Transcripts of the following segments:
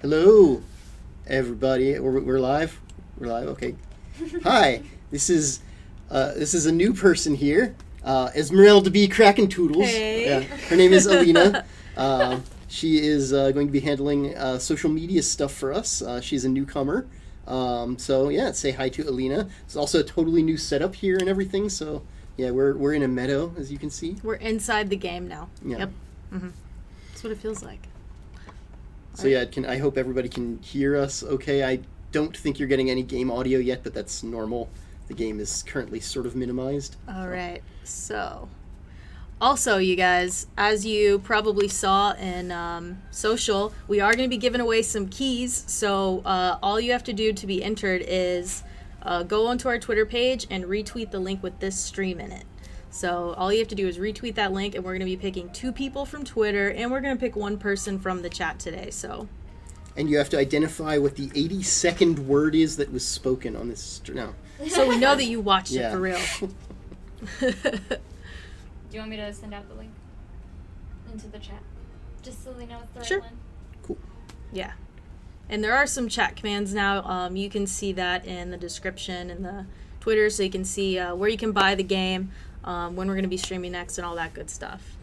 Hello, everybody. We're live. We're live. Okay. Hi. This is a new person here. Esmeralda B. Krakentoodles. Hey. Yeah. Her name is Alina. She is going to be handling social media stuff for us. She's a newcomer. So yeah, say hi to Alina. It's also a totally new setup here and everything. So yeah, we're in a meadow, as you can see. We're inside the game now. Yeah. Yep. Mm-hmm. That's what it feels like. So yeah, I hope everybody can hear us okay. I don't think you're getting any game audio yet, but that's normal. The game is currently sort of minimized. All right. So, also, you guys, as you probably saw in social, we are going to be giving away some keys. So all you have to do to be entered is go onto our Twitter page and retweet the link with this stream in it. So all you have to do is retweet that link, and we're going to be picking 2 people from Twitter, and we're going to pick 1 person from the chat today. So, and you have to identify what the 82nd word is that was spoken on this. No. So we know that you watched it for real. Do you want me to send out the link into the chat? Just so they know it's the right one? Cool. Yeah. And there are some chat commands now. You can see that in the description in the Twitter, so you can see where you can buy the game, when we're going to be streaming next, and all that good stuff.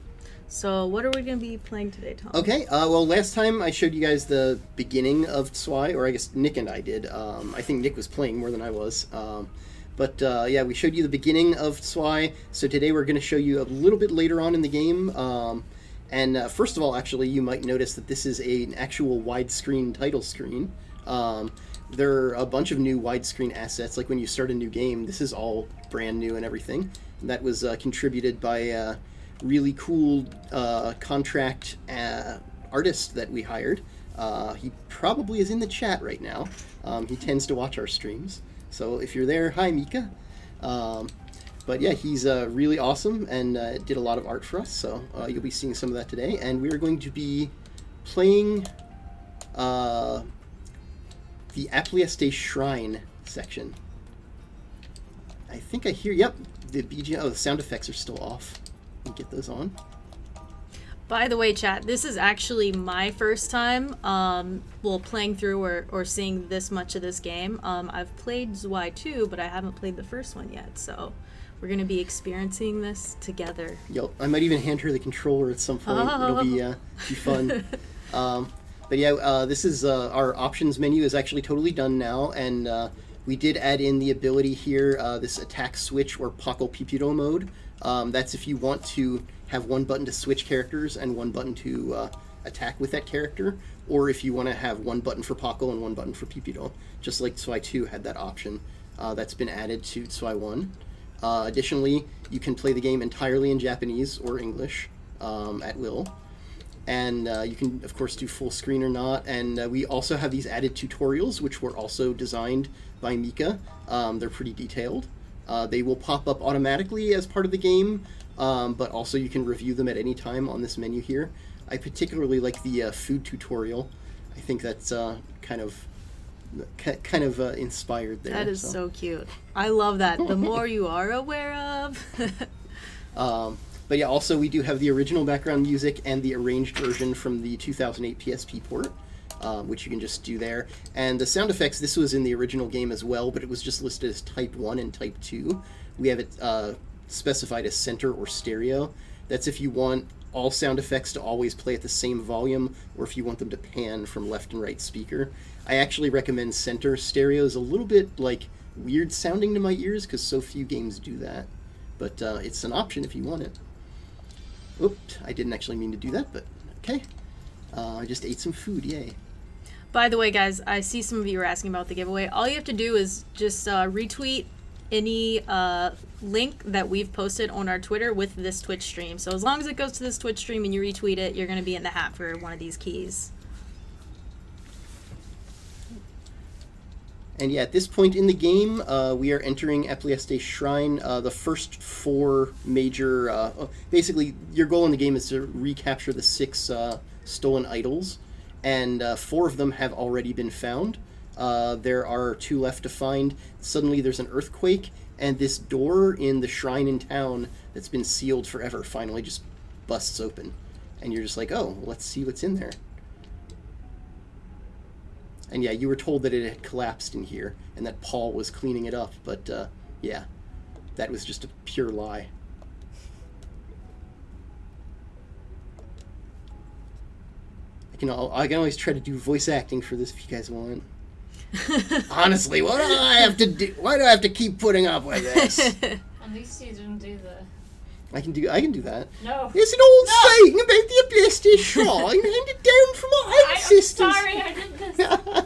So what are we going to be playing today, Tom? Okay, well, last time I showed you guys the beginning of Zwei, or I guess Nick and I did. I think Nick was playing more than I was. But yeah, we showed you the beginning of Zwei, so today we're going to show you a little bit later on in the game. And first of all, actually, you might notice that this is an actual widescreen title screen. There are a bunch of new widescreen assets, like when you start a new game, this is all brand new and everything. And that was contributed by a really cool contract artist that we hired. He probably is in the chat right now. He tends to watch our streams. So if you're there, hi Mika. But yeah, he's really awesome and did a lot of art for us. So you'll be seeing some of that today. And we are going to be playing the Applieste Shrine section. I think I hear, yep, the BGM, the sound effects are still off. Let me get those on. By the way, chat, this is actually my first time playing through or seeing this much of this game. I've played Zwei 2, but I haven't played the first one yet, so we're going to be experiencing this together. Yo, I might even hand her the controller at some point. It'll be fun. But yeah, this is our options menu is actually totally done now, and we did add in the ability here, this attack switch or Pakal Pipiro mode. That's if you want to have 1 button to switch characters and 1 button to attack with that character, or if you want to have 1 button for Pakal and 1 button for Pipiro, just like Zwei 2 had that option. That's been added to Zwei 1. Additionally, you can play the game entirely in Japanese or English at will. And you can, of course, do full screen or not. And we also have these added tutorials, which were also designed by Mika. They're pretty detailed. They will pop up automatically as part of the game, but also you can review them at any time on this menu here. I particularly like the food tutorial. I think that's kind of inspired there. That is so cute. I love that. The more you are aware of. But yeah, also we do have the original background music and the arranged version from the 2008 PSP port, which you can just do there. And the sound effects, this was in the original game as well, but it was just listed as Type 1 and Type 2. We have it specified as center or stereo. That's if you want all sound effects to always play at the same volume, or if you want them to pan from left and right speaker. I actually recommend center. Stereo is a little bit weird sounding to my ears because so few games do that. But it's an option if you want it. Oops, I didn't actually mean to do that, but okay. I just ate some food, yay. By the way, guys, I see some of you are asking about the giveaway. All you have to do is just retweet any link that we've posted on our Twitter with this Twitch stream. So as long as it goes to this Twitch stream and you retweet it, you're going to be in the hat for one of these keys. And yeah, at this point in the game, we are entering Applieste Shrine. The first 4 major... basically, your goal in the game is to recapture the 6 stolen idols, and 4 of them have already been found. There are 2 left to find. Suddenly there's an earthquake, and this door in the shrine in town that's been sealed forever finally just busts open. And you're just like, oh, let's see what's in there. And yeah, you were told that it had collapsed in here and that Paul was cleaning it up, but yeah, that was just a pure lie. I can always try to do voice acting for this if you guys want. Honestly, what do I have to do? Why do I have to keep putting up with this? At least you didn't do the... I can do that. No. There's an old saying about the blessed shrine handed down from our ancestors. I'm sorry I did this.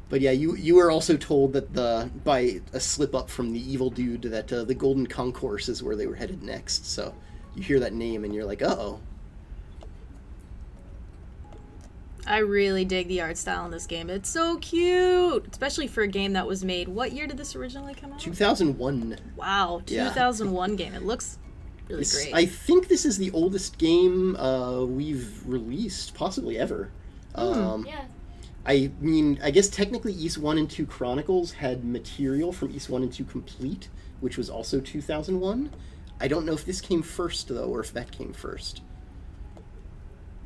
But yeah, you were also told that by a slip up from the evil dude that the Golden Concourse is where they were headed next. So you hear that name and you're like, uh-oh. I really dig the art style in this game. It's so cute, especially for a game that was made. What year did this originally come out? 2001. Wow, 2001 game. It looks really great. I think this is the oldest game we've released, possibly ever. Yeah. I mean, I guess technically Ys 1 and 2 Chronicles had material from Ys 1 and 2 Complete, which was also 2001. I don't know if this came first, though, or if that came first.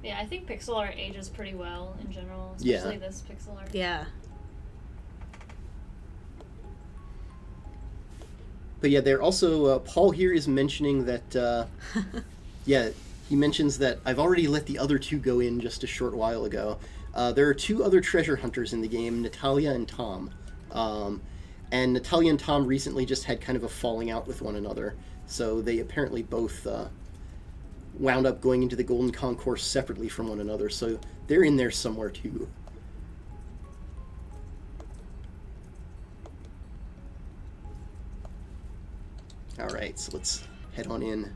Yeah, I think pixel art ages pretty well in general, especially this pixel art. Yeah. But yeah, they're also, Paul here is mentioning that, yeah, he mentions that I've already let the other two go in just a short while ago. There are two other treasure hunters in the game, Natalia and Tom. And Natalia and Tom recently just had kind of a falling out with one another, so they apparently both wound up going into the Golden Concourse separately from one another, so they're in there somewhere too. Alright, so let's head on in.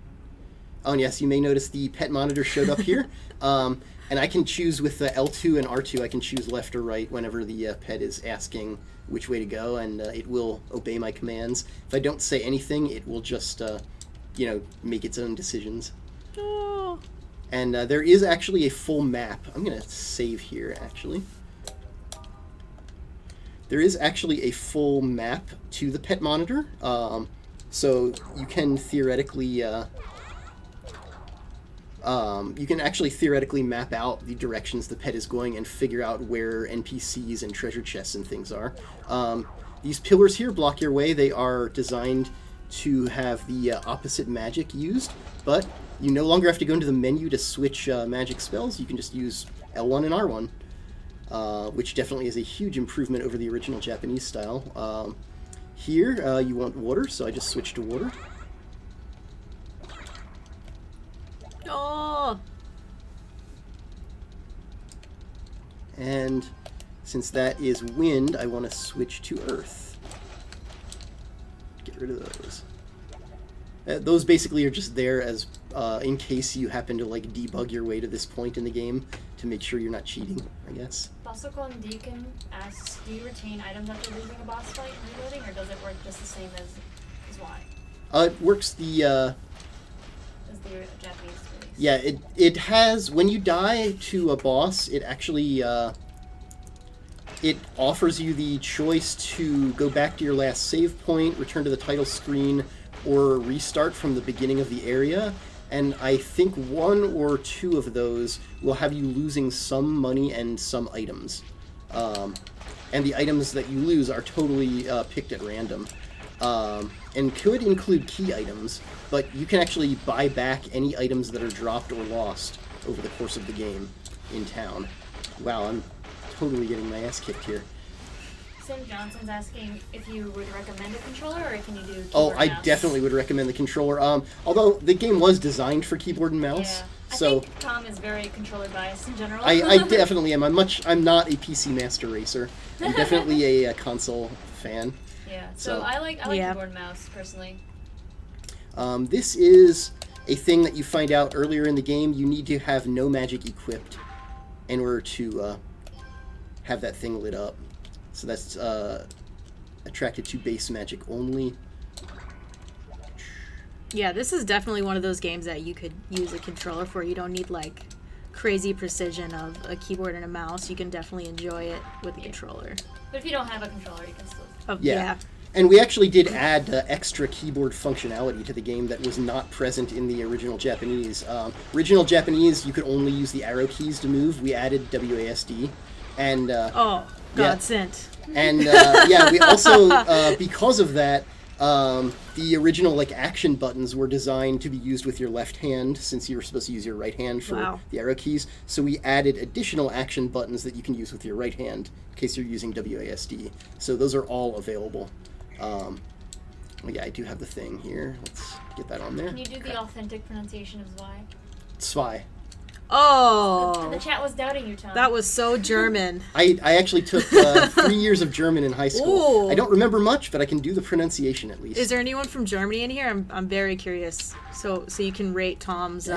Oh, and yes, you may notice the pet monitor showed up here. And I can choose with the L2 and R2, I can choose left or right whenever the pet is asking which way to go, and it will obey my commands. If I don't say anything, it will just, make its own decisions. Oh. And there is actually a full map. I'm going to save here, actually. There is actually a full map to the pet monitor, so you can theoretically... you can actually theoretically map out the directions the pet is going and figure out where NPCs and treasure chests and things are. These pillars here block your way. They are designed to have the opposite magic used, but you no longer have to go into the menu to switch magic spells. You can just use L1 and R1, which definitely is a huge improvement over the original Japanese style. Here, you want water, so I just switched to water. Oh. And since that is wind, I want to switch to earth. Get rid of those. Those basically are just there as in case you happen to debug your way to this point in the game to make sure you're not cheating, I guess. Basokon Deacon asks, do you retain items after losing a boss fight and reloading, or does it work just the same as Zwei? It works the... As the Japanese release. Yeah, it has... When you die to a boss, it actually... it offers you the choice to go back to your last save point, return to the title screen, or restart from the beginning of the area. And I think one or two of those will have you losing some money and some items. And the items that you lose are totally picked at random. And could include key items, but you can actually buy back any items that are dropped or lost over the course of the game in town. Wow, I'm totally getting my ass kicked here. Sim Johnson's asking if you would recommend a controller, or can you do keyboard Oh, I mouse? definitely would recommend the controller. Although the game was designed for keyboard and mouse, Yeah. so I think Tom is very controller biased in general. I definitely am. I'm not a PC master racer. I'm definitely a console fan. Yeah. So- So I like Yeah. keyboard and mouse personally. This is a thing that you find out earlier in the game. You need to have no magic equipped in order to have that thing lit up. So that's attracted to base magic only. Yeah, this is definitely one of those games that you could use a controller for. You don't need crazy precision of a keyboard and a mouse. You can definitely enjoy it with a controller. But if you don't have a controller, you can still. Yeah. And we actually did add extra keyboard functionality to the game that was not present in the original Japanese. Original Japanese, you could only use the arrow keys to move. We added WASD. And, God sent. And, we also, because of that, the original like action buttons were designed to be used with your left hand, since you were supposed to use your right hand for the arrow keys. So we added additional action buttons that you can use with your right hand in case you're using WASD. So those are all available. I do have the thing here. Let's get that on there. Can you do the authentic pronunciation of Zwei? Zwei. Oh. The chat was doubting you, Tom. That was so German. I actually took 3 years of German in high school. Ooh. I don't remember much, but I can do the pronunciation at least. Is there anyone from Germany in here? I'm very curious. So you can rate Tom's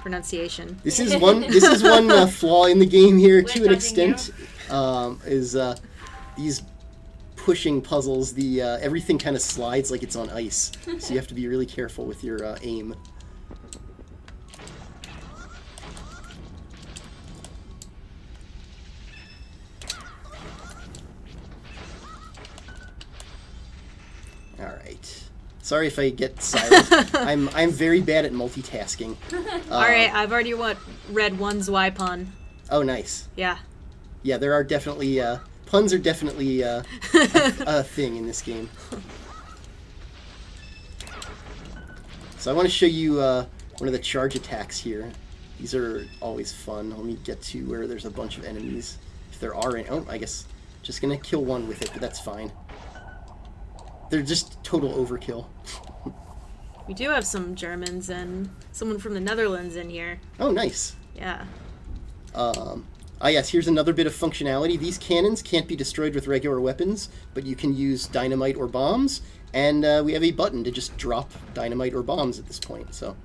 pronunciation. This is one flaw in the game here to an extent. Is these pushing puzzles, everything kind of slides like it's on ice. So you have to be really careful with your aim. All right. Sorry if I get silent. I'm very bad at multitasking. All right, I've already read one Zwei pun. Oh, nice. Yeah. Yeah, there are definitely puns are definitely a thing in this game. So I want to show you one of the charge attacks here. These are always fun. Let me get to where there's a bunch of enemies. If there are any, I guess just gonna kill one with it, but that's fine. They're just total overkill. We do have some Germans and someone from the Netherlands in here. Oh, nice. Yeah. Yes, here's another bit of functionality. These cannons can't be destroyed with regular weapons, but you can use dynamite or bombs, and we have a button to just drop dynamite or bombs at this point. So, I'm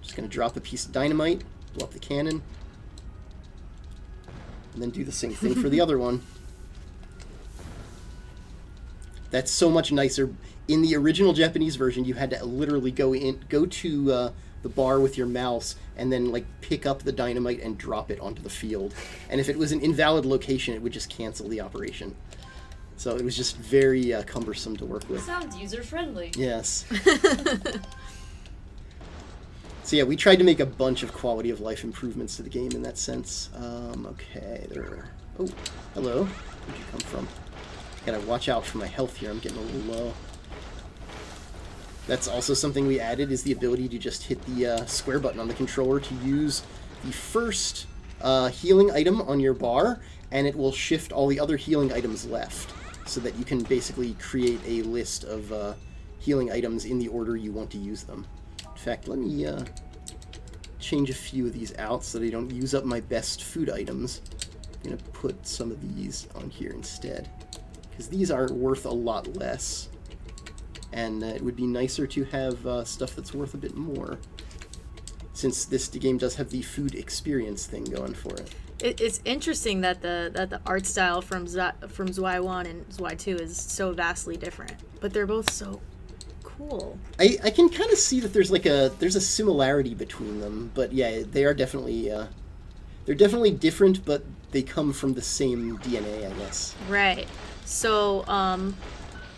just going to drop a piece of dynamite, blow up the cannon, and then do the same thing for the other one. That's so much nicer. In the original Japanese version, you had to literally go to the bar with your mouse and then like pick up the dynamite and drop it onto the field. And if it was an invalid location, it would just cancel the operation. So it was just very cumbersome to work with. Sounds user-friendly. Yes. So yeah, we tried to make a bunch of quality of life improvements to the game in that sense. Okay, there. Oh, hello. Where'd you come from? Gotta watch out for my health here. I'm getting a little low. That's also something we added, is the ability to just hit the square button on the controller to use the first healing item on your bar, and it will shift all the other healing items left, so that you can basically create a list of healing items in the order you want to use them. In fact, let me change a few of these out so that I don't use up my best food items. I'm going to put some of these on here instead, because these are worth a lot less. And it would be nicer to have stuff that's worth a bit more, since this game does have the food experience thing going for it. It's interesting that the art style from Zwei 1 and Zwei 2 is so vastly different, but they're both so cool. I can kind of see that there's a similarity between them, but yeah, they are definitely they're definitely different, but they come from the same DNA, I guess. Right. So,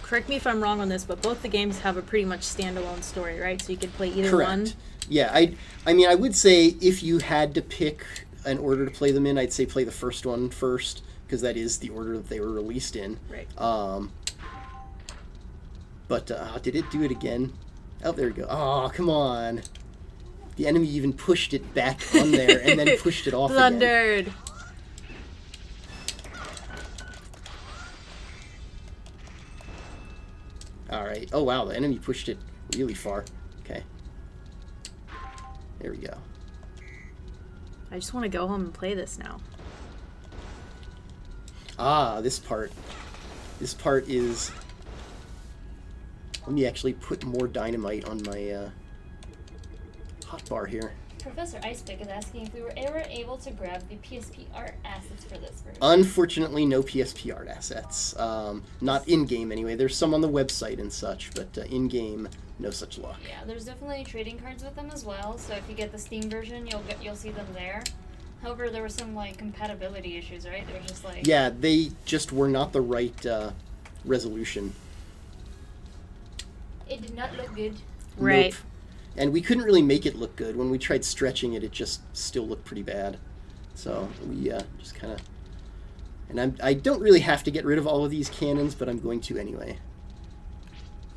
correct me if I'm wrong on this, but both the games have a pretty much standalone story, right? So you could play either Correct. one. Yeah, I mean, I would say if you had to pick an order to play them in, I'd say play the first one first, because that is the order that they were released in. Right. But did it do it again? Oh, there we go. Oh, come on. The enemy even pushed it back on there and then pushed it off again. Blundered. Alright. Oh, wow. The enemy pushed it really far. Okay. There we go. I just want to go home and play this now. Ah, this part. This part is... Let me actually put more dynamite on my hotbar here. Professor Icepick is asking if we were ever able to grab the PSP art assets for this version. Unfortunately, no PSP art assets. Not in-game, anyway. There's some on the website and such, but in-game, no such luck. Yeah, there's definitely trading cards with them as well, so if you get the Steam version, you'll see them there. However, there were some, like, compatibility issues, right? They were just like... Yeah, they just were not the right resolution. not look good. Right. Nope. And we couldn't really make it look good. When we tried stretching it, it just still looked pretty bad. So we just kind of... And I don't really have to get rid of all of these cannons, but I'm going to anyway.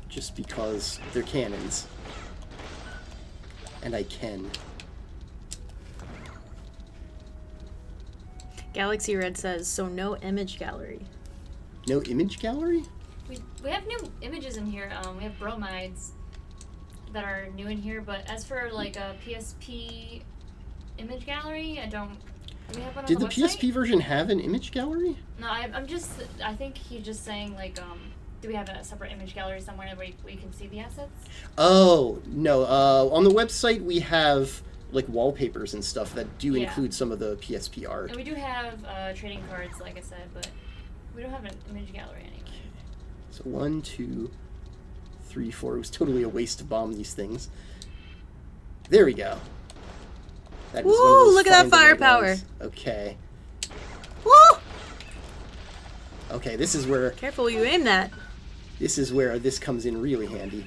Just because they're cannons. And I can. Galaxy Red says, so no image gallery. No image gallery? We have new images in here. We have bromides that are new in here, but as for like a PSP image gallery, I don't... Do we have one on Did the website? PSP version have an image gallery? No, I'm just... I think he's just saying like, do we have a separate image gallery somewhere where we can see the assets? Oh, no. On the website we have like wallpapers and stuff that do include some of the PSP art. And we do have trading cards, like I said, but we don't have an image gallery anyway. So 1, 2, 3, 4. It was totally a waste to bomb these things. There we go. That was one of Woo, those look at that fine firepower. ones. Okay. Woo! Okay, this is where Careful where you aim that. this comes in really handy.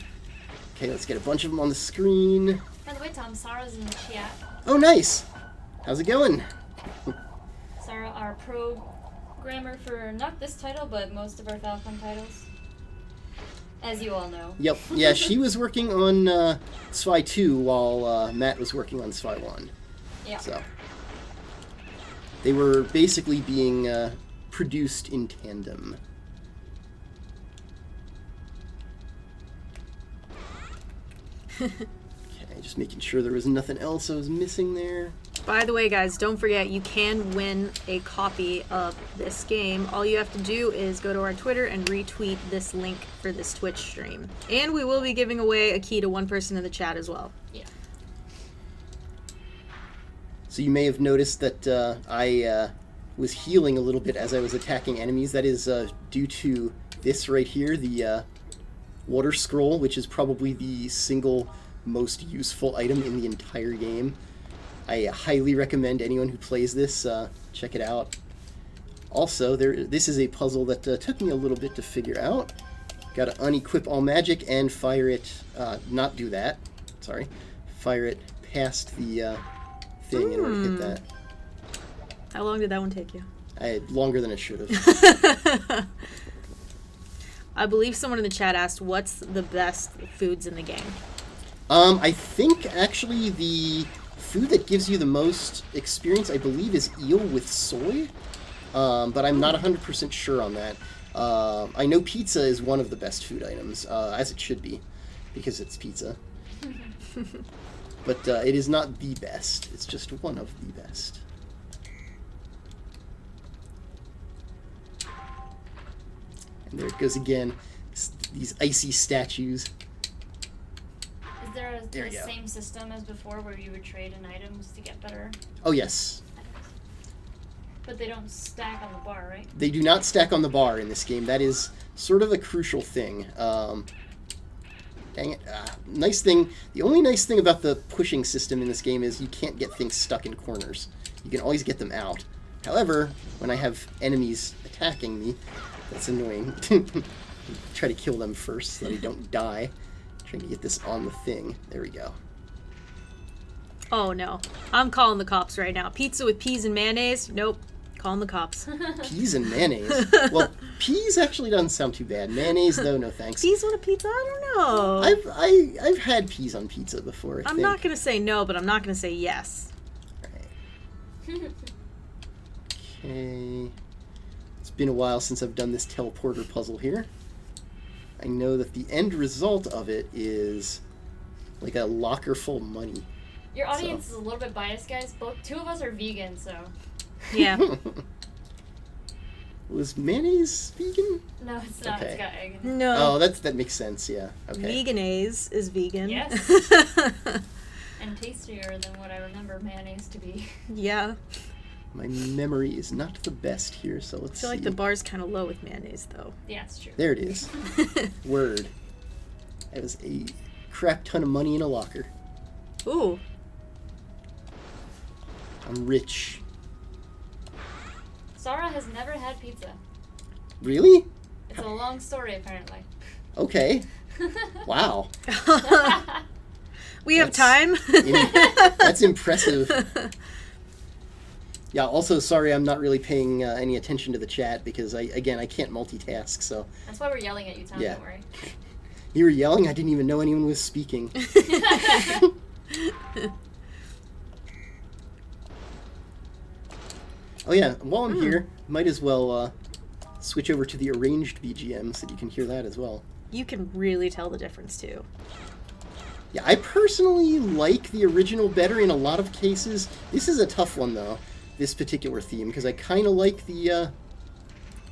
Okay, let's get a bunch of them on the screen. By the way, Tom, Sarah's in the chat. Oh, nice. How's it going? Sarah, our programmer for not this title, but most of our Falcon titles. As you all know. Yep. Yeah, she was working on Zwei 2 while Matt was working on Zwei 1. Yeah. So they were basically being produced in tandem. Okay, just making sure there was nothing else I was missing there. By the way, guys, don't forget you can win a copy of this game. All you have to do is go to our Twitter and retweet this link for this Twitch stream. And we will be giving away a key to one person in the chat as well. Yeah. So you may have noticed that I was healing a little bit as I was attacking enemies. That is due to this right here, the water scroll, which is probably the single most useful item in the entire game. I highly recommend anyone who plays this check it out. Also, this is a puzzle that took me a little bit to figure out. Got to unequip all magic and fire it, not do that, sorry, fire it past the thing in order to hit that. How long did that one take you? Longer than it should have. I believe someone in the chat asked, what's the best foods in the game? I think actually the food that gives you the most experience, I believe, is eel with soy, but I'm not 100% sure on that. I know pizza is one of the best food items, as it should be, because it's pizza. But it is not the best. It's just one of the best. And there it goes again. These icy statues. Is there There the we go. same system as before where you would trade in items to get better Oh, yes. items? But they don't stack on the bar, right? They do not stack on the bar in this game. That is sort of a crucial thing. Dang it. Nice thing. The only nice thing about the pushing system in this game is you can't get things stuck in corners. You can always get them out. However, when I have enemies attacking me, that's annoying. Try to kill them first so they don't die. Trying to get this on the thing. There we go. Oh no. I'm calling the cops right now. Pizza with peas and mayonnaise? Nope. Calling the cops. Peas and mayonnaise. Well, peas actually doesn't sound too bad. Mayonnaise, though, no thanks. Peas on a pizza? I don't know. I've had peas on pizza before. I I'm think. not going to say no, but I'm not going to say yes. Right. Okay. It's been a while since I've done this teleporter puzzle here. I know that the end result of it is like a locker full of money. Your audience is a little bit biased, guys. Two of us are vegan, so... Yeah. Was mayonnaise vegan? No, it's not. Okay. It's got egg in it. No. Oh, that makes sense. Yeah. Okay. Veganese is vegan. Yes. And tastier than what I remember mayonnaise to be. Yeah. My memory is not the best here, so I let's feel see. like the bar's kind of low with mayonnaise, though. Yeah, it's true. There it is. Word. That was a crap ton of money in a locker. Ooh. I'm rich. Sarah has never had pizza. Really? It's a long story, apparently. Okay. Wow. We have time. That's impressive. Yeah, also, sorry I'm not really paying any attention to the chat because, I can't multitask, so... That's why we're yelling at you, Tom, Yeah. don't worry. You were yelling? I didn't even know anyone was speaking. Oh yeah, while I'm here, might as well switch over to the arranged BGM so that you can hear that as well. You can really tell the difference, too. Yeah, I personally like the original better in a lot of cases. This is a tough one, though, this particular theme, because I kind of like the...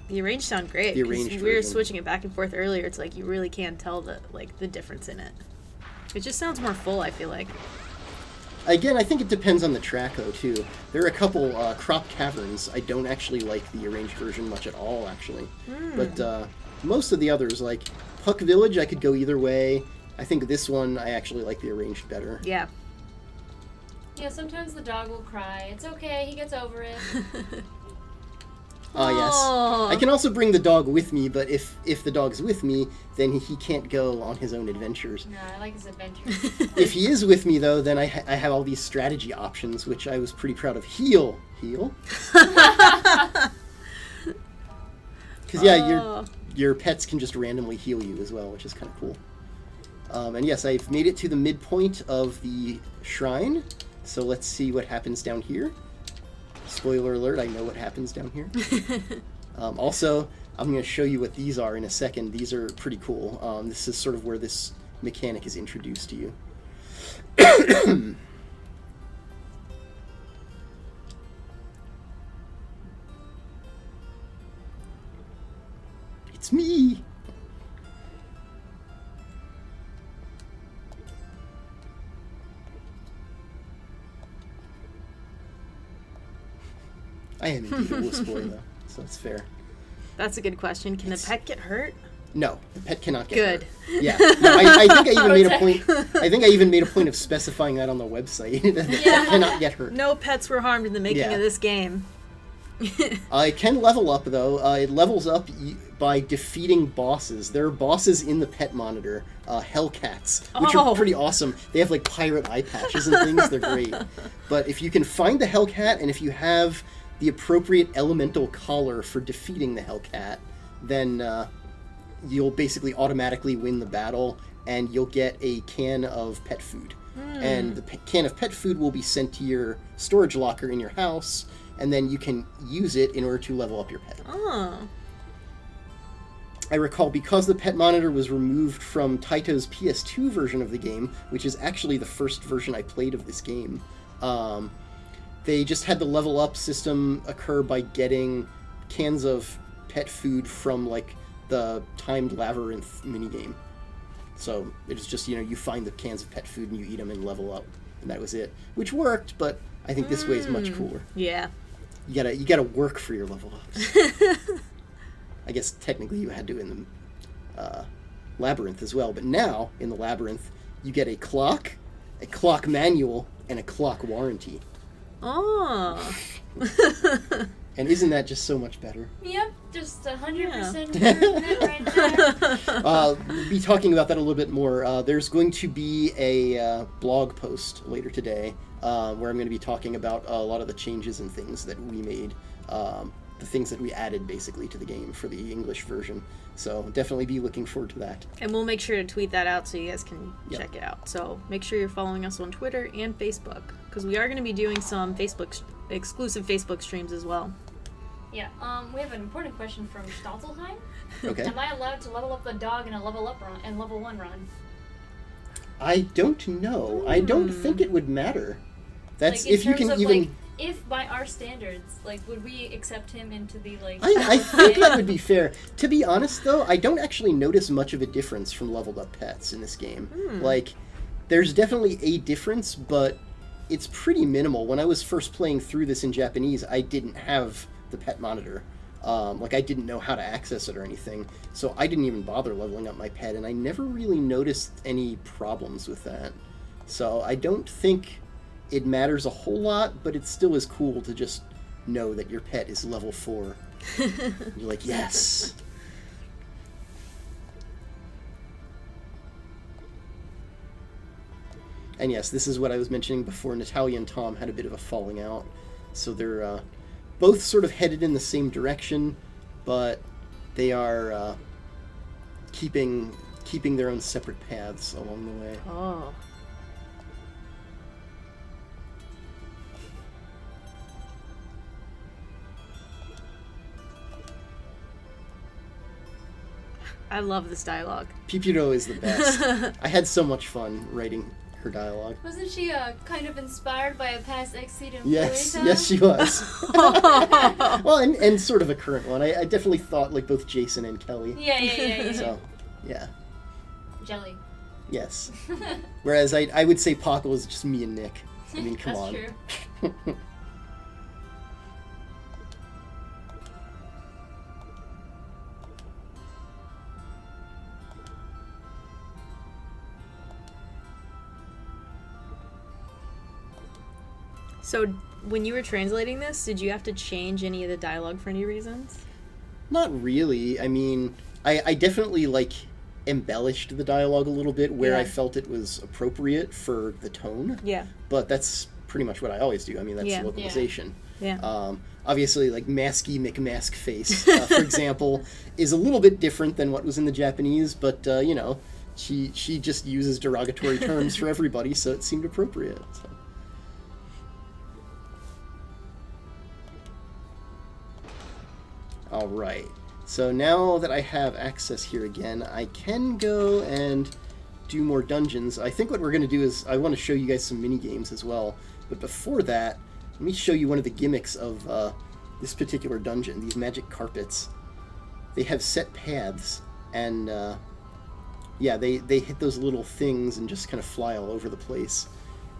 The arranged sound great. The arranged we were version. switching it back and forth earlier. It's like you really can tell the difference in it. It just sounds more full, I feel like. Again, I think it depends on the track, though, too. There are a couple crop caverns. I don't actually like the arranged version much at all, actually. But most of the others, like Puck Village, I could go either way. I think this one, I actually like the arranged better. Yeah. Yeah, sometimes the dog will cry. It's okay, he gets over it. Yes. I can also bring the dog with me, but if the dog's with me, then he can't go on his own adventures. No, I like his adventure. If he is with me, though, then I have all these strategy options, which I was pretty proud of. Heal? Because, yeah, your pets can just randomly heal you as well, which is kind of cool. And yes, I've made it to the midpoint of the shrine, so let's see what happens down here. Spoiler alert, I know what happens down here. Also, I'm going to show you what these are in a second. These are pretty cool. This is sort of where this mechanic is introduced to you. It's me! I am indeed a wuss boy, though, so that's fair. That's a good question. Can the pet get hurt? No, the pet cannot get Good. hurt. Yeah, no, I think I even made a point. I think I even made a point of specifying that on the website. That the pet cannot get hurt. No pets were harmed in the making of this game. It can level up, though. It levels up by defeating bosses. There are bosses in the pet monitor, Hellcats, which are pretty awesome. They have, like, pirate eye patches and things. They're great. But if you can find the Hellcat, and if you have the appropriate elemental collar for defeating the Hellcat, then you'll basically automatically win the battle, and you'll get a can of pet food. And the can of pet food will be sent to your storage locker in your house, and then you can use it in order to level up your pet. I recall, because the pet monitor was removed from Taito's PS2 version of the game, which is actually the first version I played of this game, they just had the level up system occur by getting cans of pet food from, like, the timed labyrinth minigame. So it was just, you find the cans of pet food and you eat them and level up, and that was it. Which worked, but I think this way is much cooler. Yeah. You gotta work for your level ups. I guess technically you had to in the labyrinth as well, but now in the labyrinth you get a clock manual, and a clock warranty. And isn't that just so much better? Yep, just 100% improvement right there. We'll be talking about that a little bit more. There's going to be a blog post later today where I'm going to be talking about a lot of the changes and things that we made, the things that we added basically to the game for the English version. So definitely be looking forward to that. And we'll make sure to tweet that out so you guys can check it out. So make sure you're following us on Twitter and Facebook, because we are going to be doing some exclusive Facebook streams as well. Yeah, we have an important question from Stotzelheim. Okay. Am I allowed to level up the dog in a level 1 run? I don't know. I don't think it would matter. That's Like, if you can of, even. Like, if by our standards, like, would we accept him into the, like... I think that would be fair. To be honest, though, I don't actually notice much of a difference from leveled up pets in this game. Like, there's definitely a difference, but it's pretty minimal. When I was first playing through this in Japanese, I didn't have the pet monitor. Like, I didn't know how to access it or anything, so I didn't even bother leveling up my pet, and I never really noticed any problems with that. So I don't think it matters a whole lot, but it still is cool to just know that your pet is level 4. You're like, yes! And yes, this is what I was mentioning before. Natalia and Tom had a bit of a falling out. So they're both sort of headed in the same direction, but they are keeping their own separate paths along the way. Oh. I love this dialogue. Pipiro is the best. I had so much fun writing her dialogue. Wasn't she kind of inspired by a past XSEED employee? Yes, she was. Well, and sort of a current one. I definitely thought like both Jason and Kelly. Yeah. So, yeah. Jelly. Yes. Whereas I would say Paco was just me and Nick. I mean, come on. That's true. So, when you were translating this, did you have to change any of the dialogue for any reasons? Not really. I mean, I definitely like embellished the dialogue a little bit where I felt it was appropriate for the tone. Yeah. But that's pretty much what I always do. I mean, that's localization. Yeah. Obviously, like Masky McMask face, for example, is a little bit different than what was in the Japanese, but you know, she just uses derogatory terms for everybody, so it seemed appropriate. So. All right. So now that I have access here again, I can go and do more dungeons. I think what we're going to do is I want to show you guys some mini games as well. But before that, let me show you one of the gimmicks of this particular dungeon, these magic carpets. They have set paths, and yeah, they hit those little things and just kind of fly all over the place.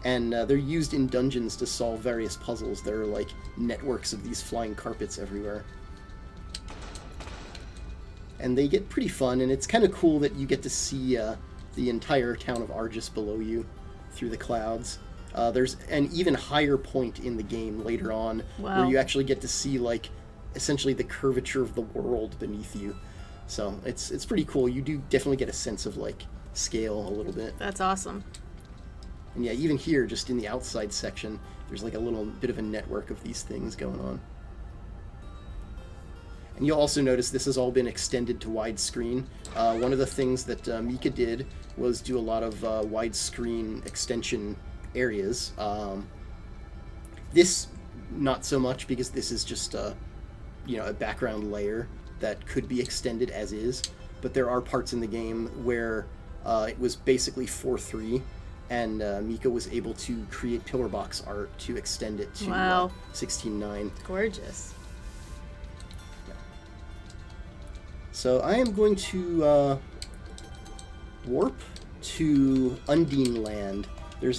And they're used in dungeons to solve various puzzles. There are like networks of these flying carpets everywhere. And they get pretty fun, and it's kind of cool that you get to see the entire town of Arges below you through the clouds. There's an even higher point in the game later on where you actually get to see like essentially the curvature of the world beneath you. So it's pretty cool. You do definitely get a sense of like scale a little bit. That's awesome. And yeah, even here, just in the outside section, there's like a little bit of a network of these things going on. And you'll also notice this has all been extended to widescreen. One of the things that Mika did was do a lot of widescreen extension areas. This, not so much, because this is just a background layer that could be extended as is. But there are parts in the game where it was basically 4:3, and Mika was able to create pillar box art to extend it to 16:9. Gorgeous. So I am going to warp to Undine Land. There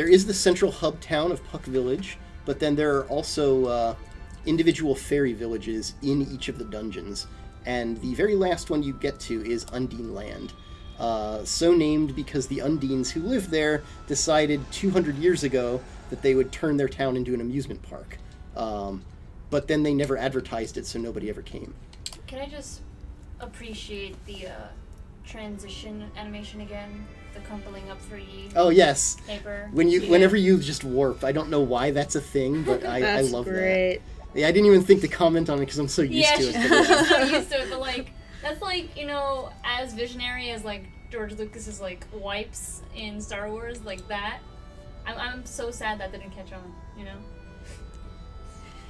is the central hub town of Puck Village, but then there are also individual fairy villages in each of the dungeons. And the very last one you get to is Undine Land. So named because the Undines who live there decided 200 years ago that they would turn their town into an amusement park. But then they never advertised it, so nobody ever came. Can I just appreciate the transition animation again? The crumbling up 3D. Oh yes. Paper. Whenever you just warp, I don't know why that's a thing, but I love great. that. Yeah, I didn't even think to comment on it because I'm so used to it. I'm so used to it, but like that's like as visionary as like George Lucas's like wipes in Star Wars, like that. I'm so sad that didn't catch on.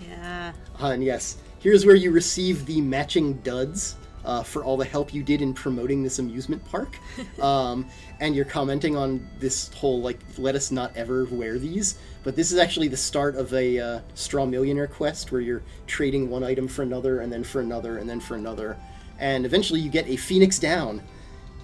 Yeah. And yes, here's where you receive the matching duds for all the help you did in promoting this amusement park. And you're commenting on this whole, like, let us not ever wear these. But this is actually the start of a Straw Millionaire quest where you're trading one item for another, and then for another, and then for another. And eventually you get a Phoenix Down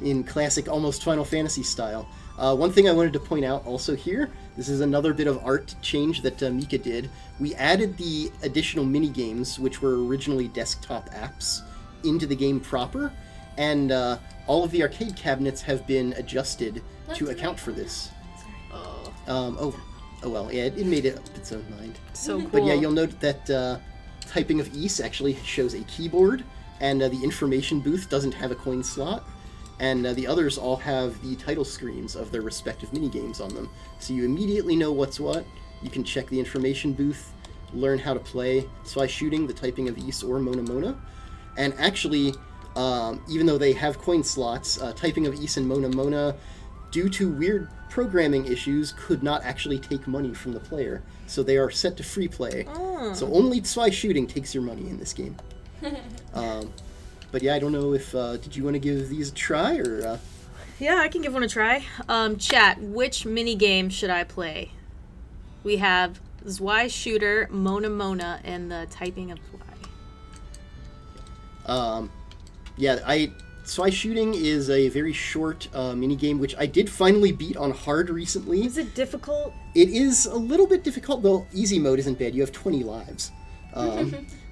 in classic, almost Final Fantasy style. One thing I wanted to point out also here, this is another bit of art change that Mika did. We added the additional mini-games, which were originally desktop apps, into the game proper, and all of the arcade cabinets have been adjusted to account for this. Oh well, yeah, it made it up its own mind. So cool. But yeah, you'll note that typing of Ys actually shows a keyboard, and the information booth doesn't have a coin slot. and the others all have the title screens of their respective minigames on them. So you immediately know what's what. You can check the information booth, learn how to play Zwei shooting, the typing of Ys or Mona Mona. And actually, even though they have coin slots, typing of Ys and Mona Mona, due to weird programming issues, could not actually take money from the player. So they are set to free play. Oh. So only Zwei shooting takes your money in this game. But yeah, I don't know if, did you want to give these a try, or? Yeah, I can give one a try. Chat, which mini game should I play? We have Zwei Shooter, Mona Mona, and the typing of Zwei. Yeah, Zwei shooting is a very short mini game, which I did finally beat on hard recently. Is it difficult? It is a little bit difficult, though easy mode isn't bad. You have 20 lives.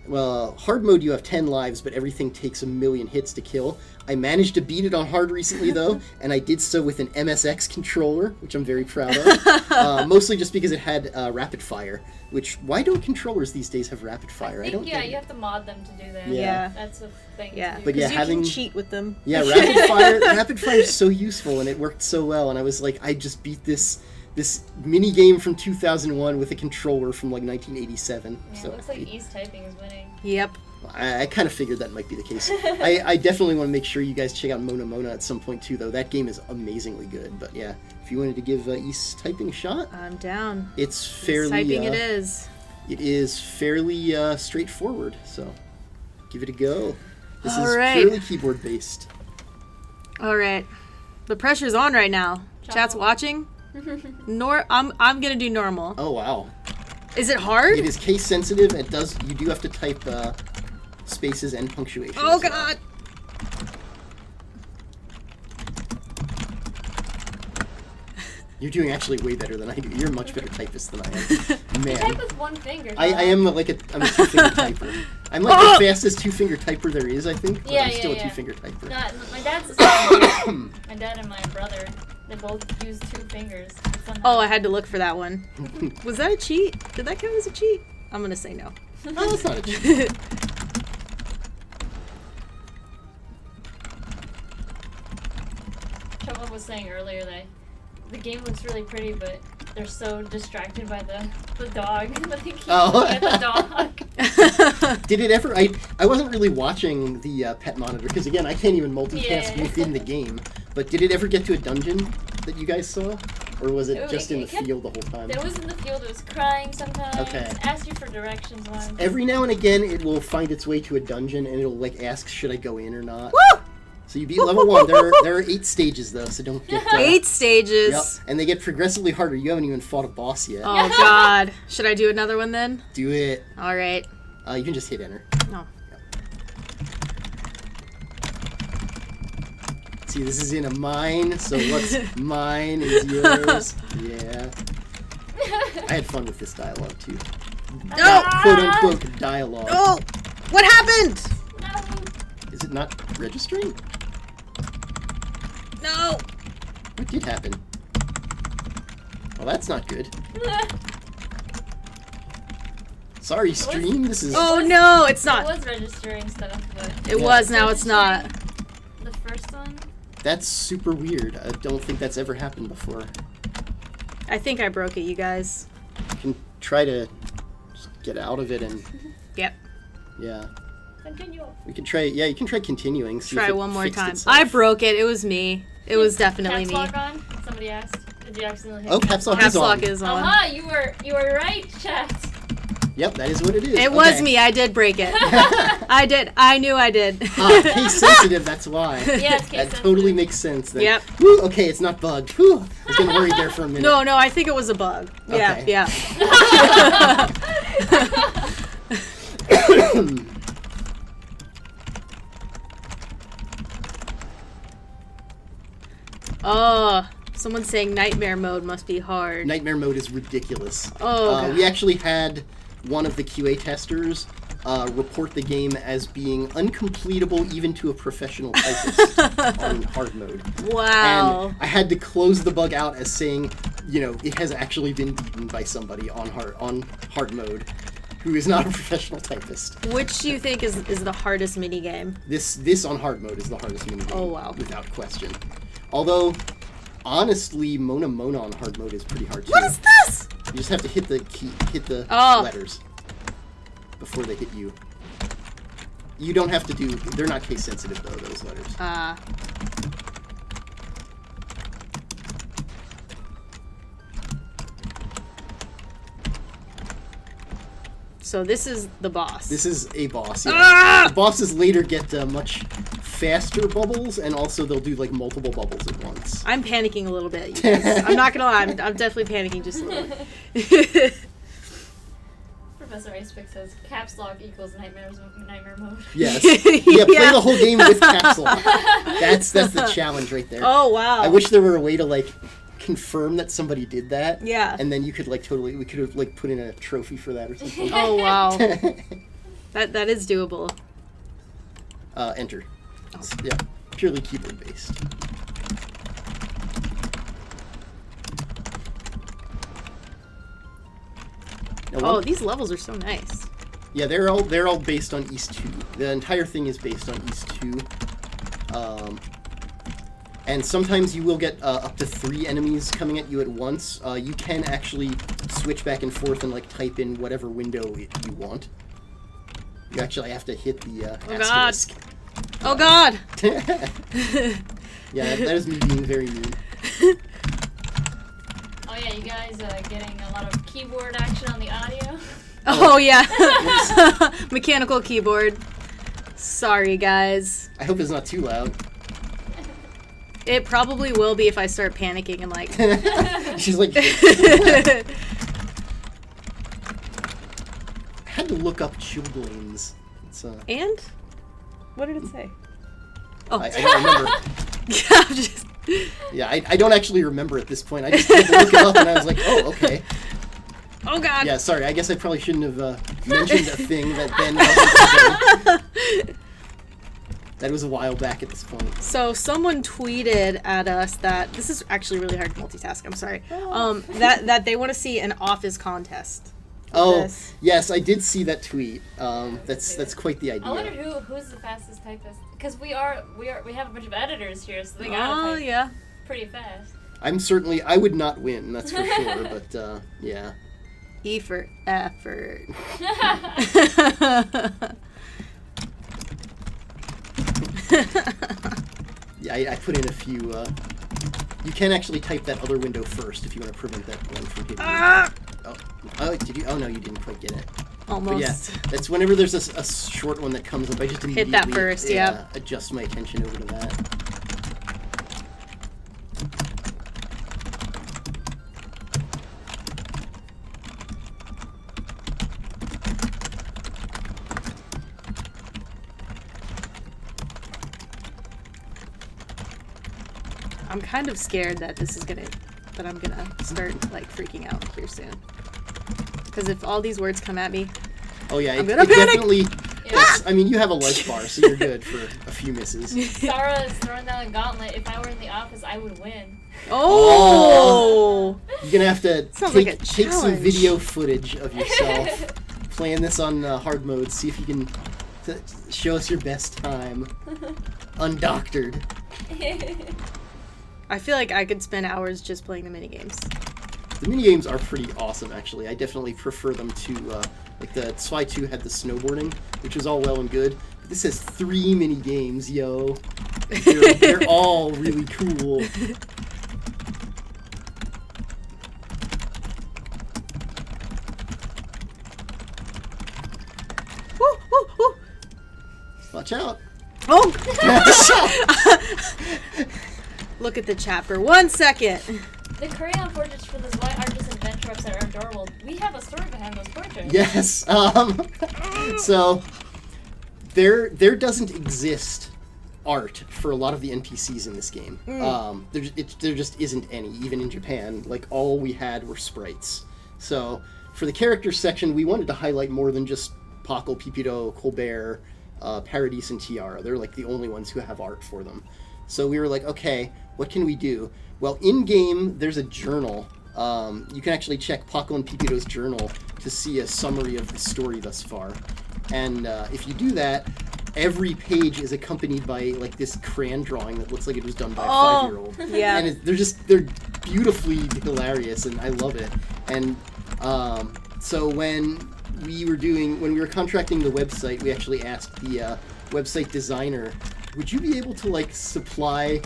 Well, hard mode you have 10 lives, but everything takes 1,000,000 hits to kill. I managed to beat it on hard recently, though, and I did so with an MSX controller, which I'm very proud of. Mostly just because it had rapid fire, which, why don't controllers these days have rapid fire? I don't get it. You have to mod them to do that. Yeah. That's a thing Yeah, to do. But yeah, you can cheat with them. Yeah, rapid fire is so useful, and it worked so well, and I was like, I just beat this mini game from 2001 with a controller from like 1987. Yeah, So it looks like East typing is winning. Yep. I kind of figured that might be the case. I definitely want to make sure you guys check out Mona Mona at some point too, though. That game is amazingly good. But yeah, if you wanted to give East typing a shot, I'm down. it's fairly Typing it is. It is fairly straightforward. So give it a go. This All is right. purely keyboard based. All right. The pressure's on right now. Chat's watching. I'm gonna do normal. Oh wow. Is it hard? It is case sensitive. You do have to type spaces and punctuation. Oh as well. god. You're doing actually way better than I do. You're a much better typist than I am. Man. You type with one finger. I am I'm a 2-finger typer. I'm like the fastest 2-finger typer there is, I think. But I'm still a 2-finger typer. No, my dad's the same. My dad and my brother, they both use 2 fingers. Oh, I had to look for that one. Was that a cheat? Did that count as a cheat? I'm gonna say no. Oh, that's not a cheat. Someone was saying earlier that the game looks really pretty, but they're so distracted by the dog that they keep looking at the dog. Did it ever? I wasn't really watching the pet monitor because again I can't even multitask within the game. But did it ever get to a dungeon that you guys saw, or was it just in the field the whole time? It was in the field. It was crying sometimes. Okay. Asked you for directions once. Every now and again it will find its way to a dungeon and it'll like ask should I go in or not. Woo! So you beat level 1. There are 8 stages though, so don't get 8 stages. Yep, and they get progressively harder. You haven't even fought a boss yet. Oh god. Should I do another one then? Do it. All right. You can just hit enter. No. See, this is in a mine, so what's mine is yours. Yeah. I had fun with this dialogue too. No! Quote unquote dialogue. No! What happened? No. Is it not registering? No! What did happen? Well, that's not good. Sorry, stream. This is. Oh no, it's It not. was registering stuff, but It was, now it's not. the first one. That's super weird. I don't think that's ever happened before. I think I broke it, you guys. You can try to just get out of it and Yep. yeah. Continue. We can try. Yeah, you can try continuing. See if Try it one more fixed time. itself. I broke it. It was me. It was definitely Caps me. lock on? Somebody asked. Did you accidentally hit? Oh, caps lock Caps is on. lock is on. Aha! You were right, chat. Yep, that is what it is. It was Okay. me. I did break it. I did. I knew I did. Case sensitive. That's why. Yeah, it's case That sensitive. totally makes sense. Then. Yep. Woo, okay, it's not bugged. Whew, I was getting worried there for a minute. No, I think it was a bug. Yeah, Okay. yeah. Oh, someone's saying nightmare mode must be hard. Nightmare mode is ridiculous. Oh, God. We actually had one of the QA testers report the game as being uncompletable even to a professional typist on hard mode. Wow. And I had to close the bug out as saying, it has actually been beaten by somebody on hard mode. who is not a professional typist. Which do you think is the hardest minigame? This on hard mode is the hardest minigame. Oh, wow. Without question. Although, honestly, Mona Mona on hard mode is pretty hard too. What is this? You just have to hit the letters before they hit you. You don't have to do... They're not case sensitive, though, those letters. So this is the boss. This is a boss, yeah. The bosses later get much faster bubbles, and also they'll do, like, multiple bubbles at once. I'm panicking a little bit, you guys. I'm not gonna lie, I'm definitely panicking just a little bit. Professor Icepick says caps lock equals nightmare mode. Yes. Yeah, play the whole game with caps lock. That's the challenge right there. Oh, wow. I wish there were a way to, like, confirm that somebody did that. Yeah. And then you could, like, we could have, like, put in a trophy for that or something. Oh, wow. That is doable. Enter. Yeah, purely keyboard based. Oh, these levels are so nice. Yeah, they're all based on East 2. The entire thing is based on East 2. And sometimes you will get up to 3 enemies coming at you at once. You can actually switch back and forth and, like, type in whatever window you want. You actually have to hit the asterisk. Oh god! Yeah, that is me being very mean. Oh yeah, you guys getting a lot of keyboard action on the audio? Oh yeah. Mechanical keyboard. Sorry, guys. I hope it's not too loud. It probably will be if I start panicking and like... She's like... I had to look up Chilblains. And? What did it say? Oh. I don't remember. I'm just... Yeah, I don't actually remember at this point. I just had to look it up and I was like, oh, okay. Oh, God. Yeah, sorry. I guess I probably shouldn't have mentioned a thing that then wasn't. That was a while back at this point. So someone tweeted at us that this is actually really hard to multitask. I'm sorry. That they want to see an office contest. Oh, yes, I did see that tweet. That's quite the idea. I wonder who's the fastest typist, because we have a bunch of editors here, so they gotta type pretty fast. I would not win, that's for sure, but yeah. E for effort. Yeah, I put in a few. You can actually type that other window first if you want to prevent that one from hitting you. Oh, did you? Oh no, you didn't quite get it. Almost. But yeah, that's whenever there's a short one that comes up, I just immediately hit that first. Yeah. Adjust my attention over to that. I'm kind of scared that I'm gonna start like freaking out here soon. Because if all these words come at me, oh yeah, I'm gonna panic. Definitely. Yeah. I mean, you have a life bar, so you're good for a few misses. Sarah is throwing down the gauntlet. If I were in the office, I would win. Oh! You're gonna have to take some challenge. video footage of yourself playing this on hard mode. See if you can show us your best time, undoctored. I feel like I could spend hours just playing the minigames. The minigames are pretty awesome, actually. I definitely prefer them to, like the Zwei 2 had the snowboarding, which was all well and good. But this has 3 minigames, yo. They're all really cool. Woo, woo, woo. Watch out. Oh! Look at the chat for 1 second. The crayon portraits for the Zwei Arges adventure website are adorable. We have a story behind those portraits. Yes. So there doesn't exist art for a lot of the NPCs in this game. There just isn't any, even in Japan. Like, all we had were sprites. So for the characters section, we wanted to highlight more than just Paco, Pipito, Colbert, Paradis, and Tiara. They're like the only ones who have art for them. So we were like, okay, what can we do? Well, in-game, there's a journal you can actually check Paco and Pipito's journal to see a summary of the story thus far. And if you do that, every page is accompanied by like this crayon drawing that looks like it was done by a 5-year-old. Yeah. And they're beautifully hilarious, and I love it. And so when we were contracting the website, we actually asked the website designer, would you be able to like supply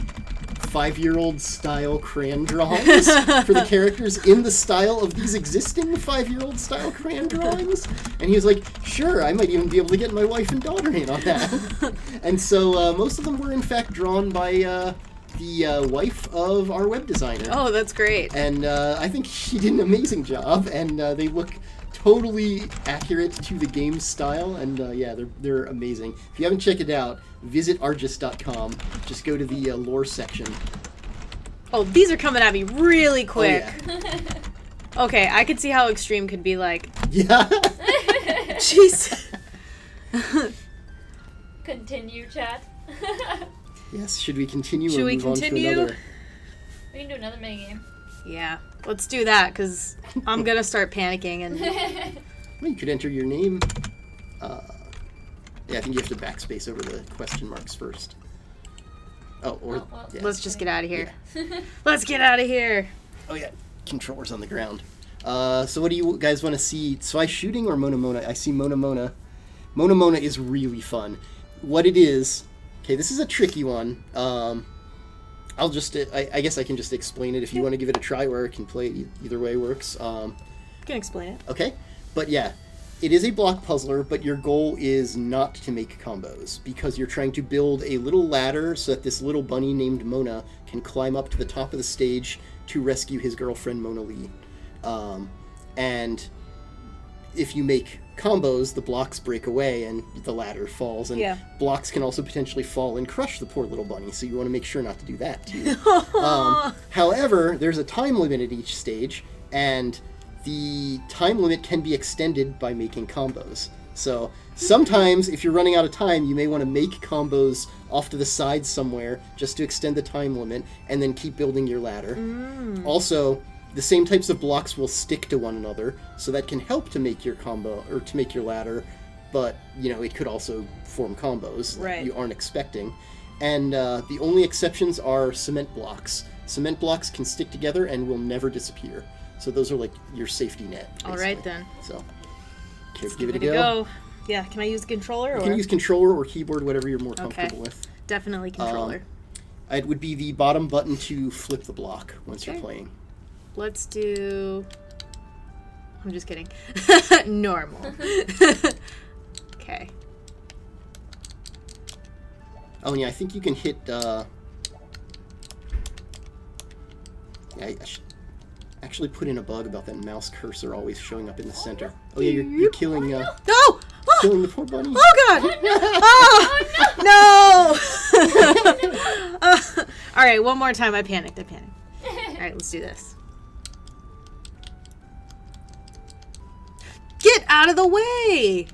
5-year-old style crayon drawings for the characters in the style of these existing 5-year-old style crayon drawings? And he was like, sure, I might even be able to get my wife and daughter in on that. And so most of them were in fact drawn by the wife of our web designer. Oh, that's great. And I think she did an amazing job, and they look totally accurate to the game's style, and yeah, they're amazing. If you haven't checked it out, visit Arges.com. Just go to the lore section. Oh, these are coming at me really quick. Oh, yeah. Okay, I could see how extreme could be like. Yeah. Jeez. Continue, chat. Yes, should we continue Should or we move on to continue? another? We can do another minigame. Yeah, let's do that, because I'm going to start panicking. And Well, you could enter your name. Yeah, I think you have to backspace over the question marks first. Oh, or... Oh, well. yeah. let's just get out of here. Let's get out of here. Oh, yeah. Controllers on the ground. So what do you guys want to see? Zwei shooting or Mona Mona? I see Mona Mona. Mona Mona is really fun. What it is... Okay, this is a tricky one. I'll just... I guess I can just explain it if you want to give it a try, or I can play it. Either way works. You can explain it. Okay? But yeah, it is a block puzzler, but your goal is not to make combos, because you're trying to build a little ladder so that this little bunny named Mona can climb up to the top of the stage to rescue his girlfriend Mona Lee. And if you make combos, the blocks break away and the ladder falls, and Yeah. blocks can also potentially fall and crush the poor little bunny, so you want to make sure not to do that too. However, there's a time limit at each stage, and the time limit can be extended by making combos. So sometimes, if you're running out of time, you may want to make combos off to the side somewhere just to extend the time limit, and then keep building your ladder. Also, the same types of blocks will stick to one another, so that can help to make your combo, or to make your ladder, but, you know, it could also form combos that Right. you aren't expecting. And the only exceptions are cement blocks. Cement blocks can stick together and will never disappear. So those are like your safety net, basically. All right, then. So, okay, Let's give it a go. Yeah, can I use the controller? You or? can use controller or keyboard, whatever you're more comfortable with. Definitely controller. It would be the bottom button to flip the block once you're Okay. playing. Let's do... I'm just kidding. Normal. Okay. Oh, yeah, I think you can hit... Yeah, I should actually put in a bug about that mouse cursor always showing up in the center. Oh, yeah, you're killing... No! Oh! Killing the poor bunny. Oh, God! Oh, no! All right, one more time. I panicked. All right, let's do this. Get out of the way!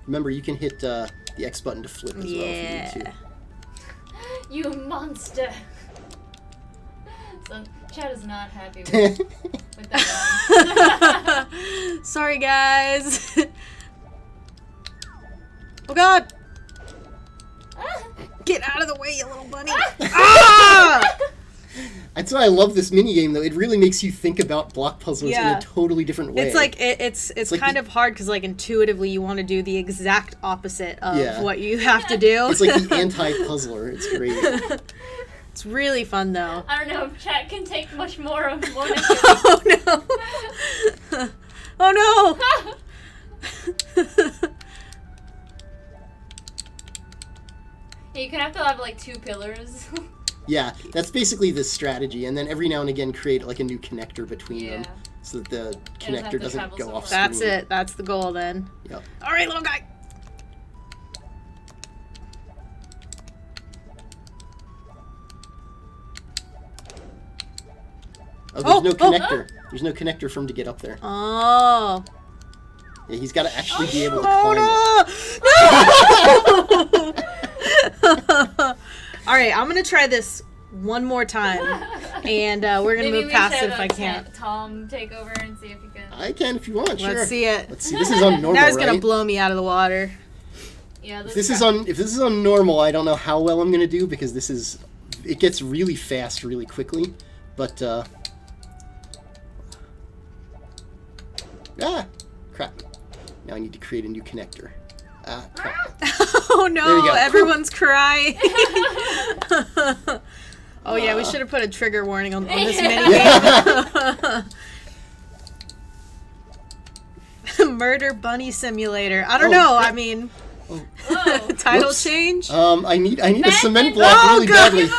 Remember, you can hit the X button to flip as well if you need to. You monster. So, Chad is not happy with that one. Sorry, guys. Oh, God! Get out of the way, you little bunny! Ah! That's why I love this minigame, though. It really makes you think about block puzzles in Yeah. a totally different way. It's like it's like kind of hard because like intuitively you want to do the exact opposite of Yeah. what you have to do. It's like the anti-puzzler. It's great. It's really fun though. I don't know if Chat can take much more of one. Oh no! Oh no! Yeah, you can have to have like 2 pillars. Yeah, that's basically the strategy, and then every now and again create like a new connector between them, so that the have connector to doesn't travel go so off far. That's screen. it. That's the goal then. Yep. All right, little guy. Oh, there's no Oh, connector. There's no connector for him to get up there. Oh. Yeah, he's got to actually be able to climb it. Oh no! No! All right, I'm gonna try this one more time, and we're gonna move past it if I can't. Tom take over and see if he can. I can if you want. Sure. Let's see it. Let's see. This is on normal, Now it's gonna right? blow me out of the water. Yeah. If this is on normal, I don't know how well I'm gonna do because it gets really fast really quickly, but crap. Now I need to create a new connector. Crap. Oh There no! you go. Everyone's crying. Oh yeah, we should have put a trigger warning on this minigame. Murder bunny simulator. I don't know. crap. I mean, Whoa. title Whoops. change. I need a cement Batman. block Oh, really God. badly.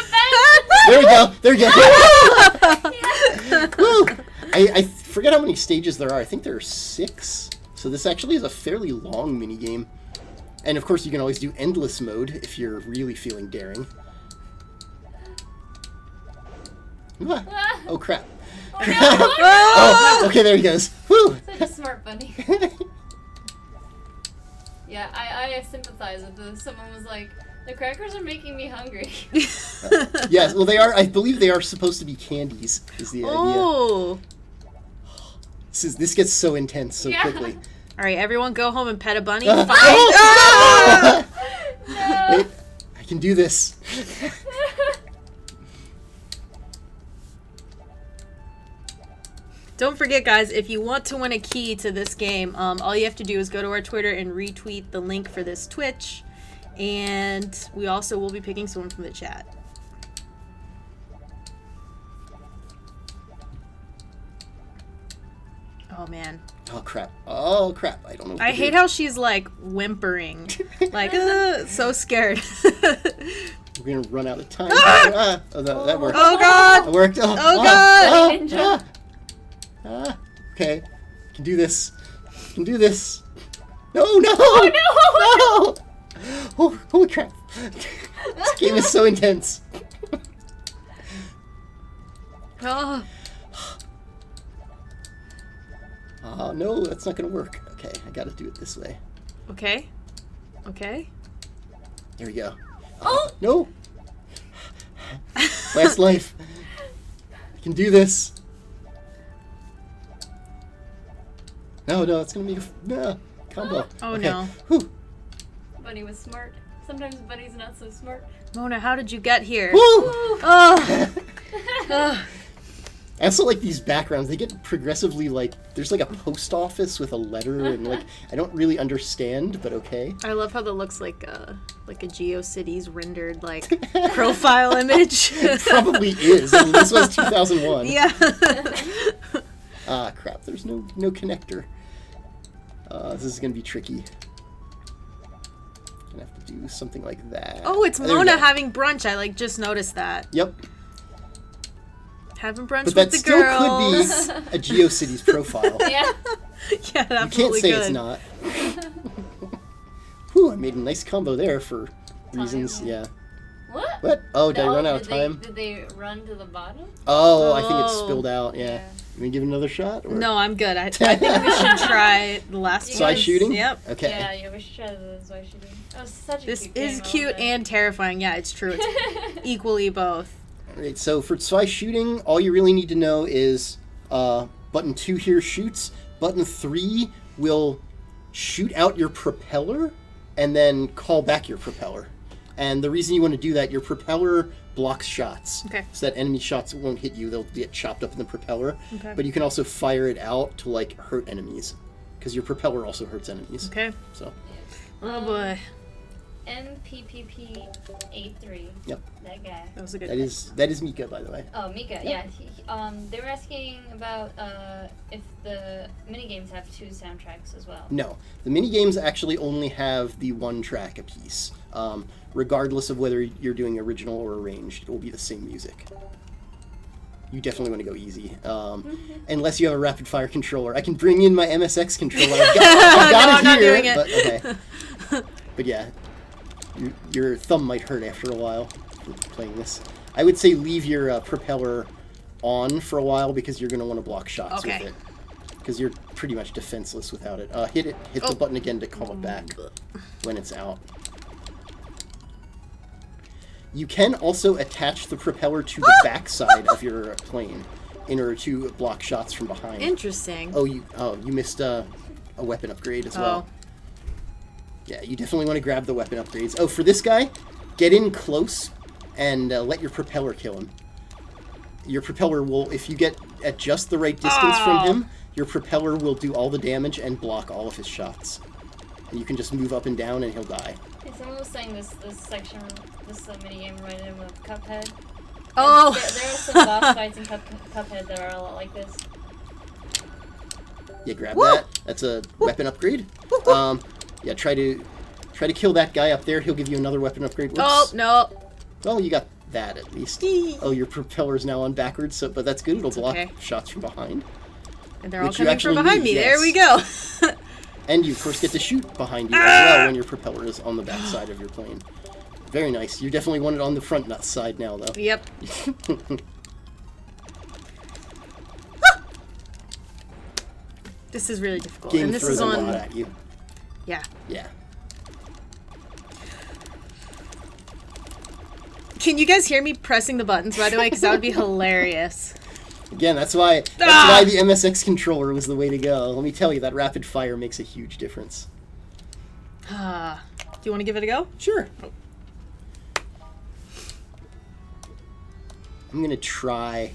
Give There we go. Yeah. Woo! I forget how many stages there are. I think there are 6. So this actually is a fairly long mini game. And of course, you can always do endless mode if you're really feeling daring. Oh crap! Oh, no. Oh, okay, there he goes. Woo! Such a smart bunny. Yeah, I sympathize with this. Someone was like, the crackers are making me hungry. Yes, well they are. I believe they are supposed to be candies. Is the idea? Oh. This gets so intense so Yeah. quickly. All right, everyone, go home and pet a bunny. Oh! Find. Ah! No. Wait, I can do this. Don't forget, guys, if you want to win a key to this game, all you have to do is go to our Twitter and retweet the link for this Twitch. And we also will be picking someone from the chat. Oh, man. Oh crap! Oh crap! I don't know. What I to hate do. how she's, like, whimpering. Like, so scared. We're gonna run out of time. That worked. Oh, God! That worked. Oh, God! Ninja. Okay, can do this. Can do this. No! Oh, No! Oh, holy crap! This game is so intense. Oh. Oh no, that's not gonna work. Okay, I gotta do it this way. Okay. Okay. There we go. Oh! No! Last life. I can do this. No, it's gonna make a combo. Oh, Okay. no. Whew. Bunny was smart. Sometimes Bunny's not so smart. Mona, how did you get here? Woo! Oh. Ugh. I also like these backgrounds. They get progressively like there's like a post office with a letter and like I don't really understand, but okay. I love how that looks like a GeoCities rendered like profile image. It probably is. I mean, this was 2001. Yeah. Ah, crap. There's no connector. This is gonna be tricky. Gonna have to do something like that. Oh, it's There we Mona go. having brunch. I like just noticed that. Yep. Having brunch But with that the still girls. could be a GeoCities profile. Yeah. Yeah, it You can't absolutely say could. it's not. Whew, I made a nice combo there for reasons. Time. Yeah. What? What? Oh, did I run out of did time? Did they run to the bottom? Oh, I think it Oh. spilled out. Yeah. You want to give it another shot? Or? No, I'm good. I think we should try the last You Zwei one. guys- shooting? Yep. Okay. Yeah, we should try the Zwei shooting. That was such a This cute is game. I cute loved it. and terrifying. Yeah, it's true. It's equally both. Alright, so for Zwei shooting, all you really need to know is button 2 here shoots. Button 3 will shoot out your propeller and then call back your propeller. And the reason you want to do that, your propeller blocks shots. Okay. So that enemy shots won't hit you, they'll get chopped up in the propeller. Okay. But you can also fire it out to like hurt enemies. Because your propeller also hurts enemies. Okay. So, Oh boy. MPPP83. yep. That guy. That was a good That is Mika, by the way. Oh, Mika. Yeah. They were asking about if the minigames have 2 soundtracks as well. No, the mini games actually only have the 1 track apiece. Regardless of whether you're doing original or arranged, it will be the same music. You definitely want to go easy, unless you have a rapid fire controller. I can bring in my MSX controller. I've got No, I'm it not here, doing it. but okay. But yeah, your thumb might hurt after a while for playing this. I would say leave your propeller on for a while because you're going to want to block shots Okay. with it. Because you're pretty much defenseless without it. Hit the button again to call it back when it's out. You can also attach the propeller to the backside of your plane in order to block shots from behind. Interesting. Oh, you missed a weapon upgrade as well. Yeah, you definitely want to grab the weapon upgrades. Oh, for this guy, get in close and let your propeller kill him. Your propeller will, if you get at just the right distance from him, your propeller will do all the damage and block all of his shots. And you can just move up and down and he'll die. Hey, someone was saying this section, this minigame reminded him of Cuphead. Oh! There are some boss fights in Cuphead that are a lot like this. Yeah, grab that. That's a weapon upgrade. Yeah, try to kill that guy up there. He'll give you another weapon upgrade. Whoops. Oh, no. Well, you got that at least. Oh, your propeller's now on backwards, but that's good. It'll block shots from behind. And they're all coming from behind me. Yes. There we go. And you, of course, get to shoot behind you as well when your propeller is on the back side of your plane. Very nice. You definitely want it on the front nut side now, though. Yep. This is really difficult. Game and this throws is a on. lot at you. Yeah. Yeah. Can you guys hear me pressing the buttons, by the way? Because that would be hilarious. Again, that's why the MSX controller was the way to go. Let me tell you, that rapid fire makes a huge difference. Do you want to give it a go? Sure. I'm gonna try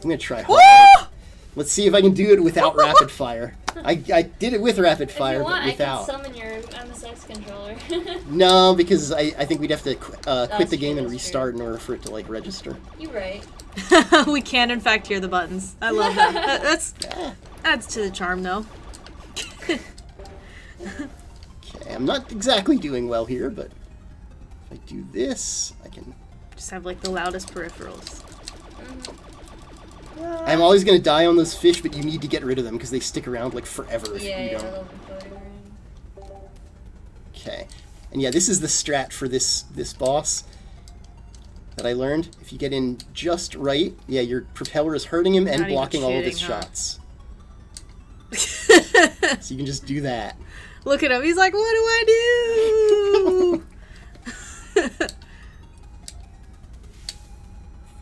hard. Let's see if I can do it without rapid fire. I did it with rapid fire, but without. I can summon your MSX controller. No, because I think we'd have to quit the game and restart in order for it to like register. You're right. We can in fact hear the buttons. I love that. That's adds to the charm, though. Okay, I'm not exactly doing well here, but if I do this, I can just have like the loudest peripherals. I'm always gonna die on those fish, but you need to get rid of them because they stick around like forever if you don't. Okay, and yeah, this is the strat for this boss that I learned. If you get in just right, yeah, your propeller is hurting him and blocking all of his shots. So you can just do that. Look at him. He's like, what do I do?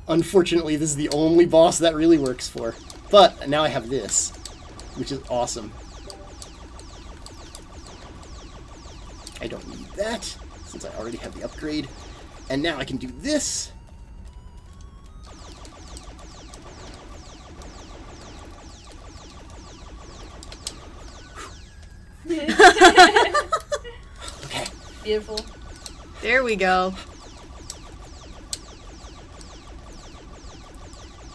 Unfortunately, this is the only boss that really works for. But now I have this, which is awesome. I don't need that, since I already have the upgrade. And now I can do this. Okay. Beautiful. There we go.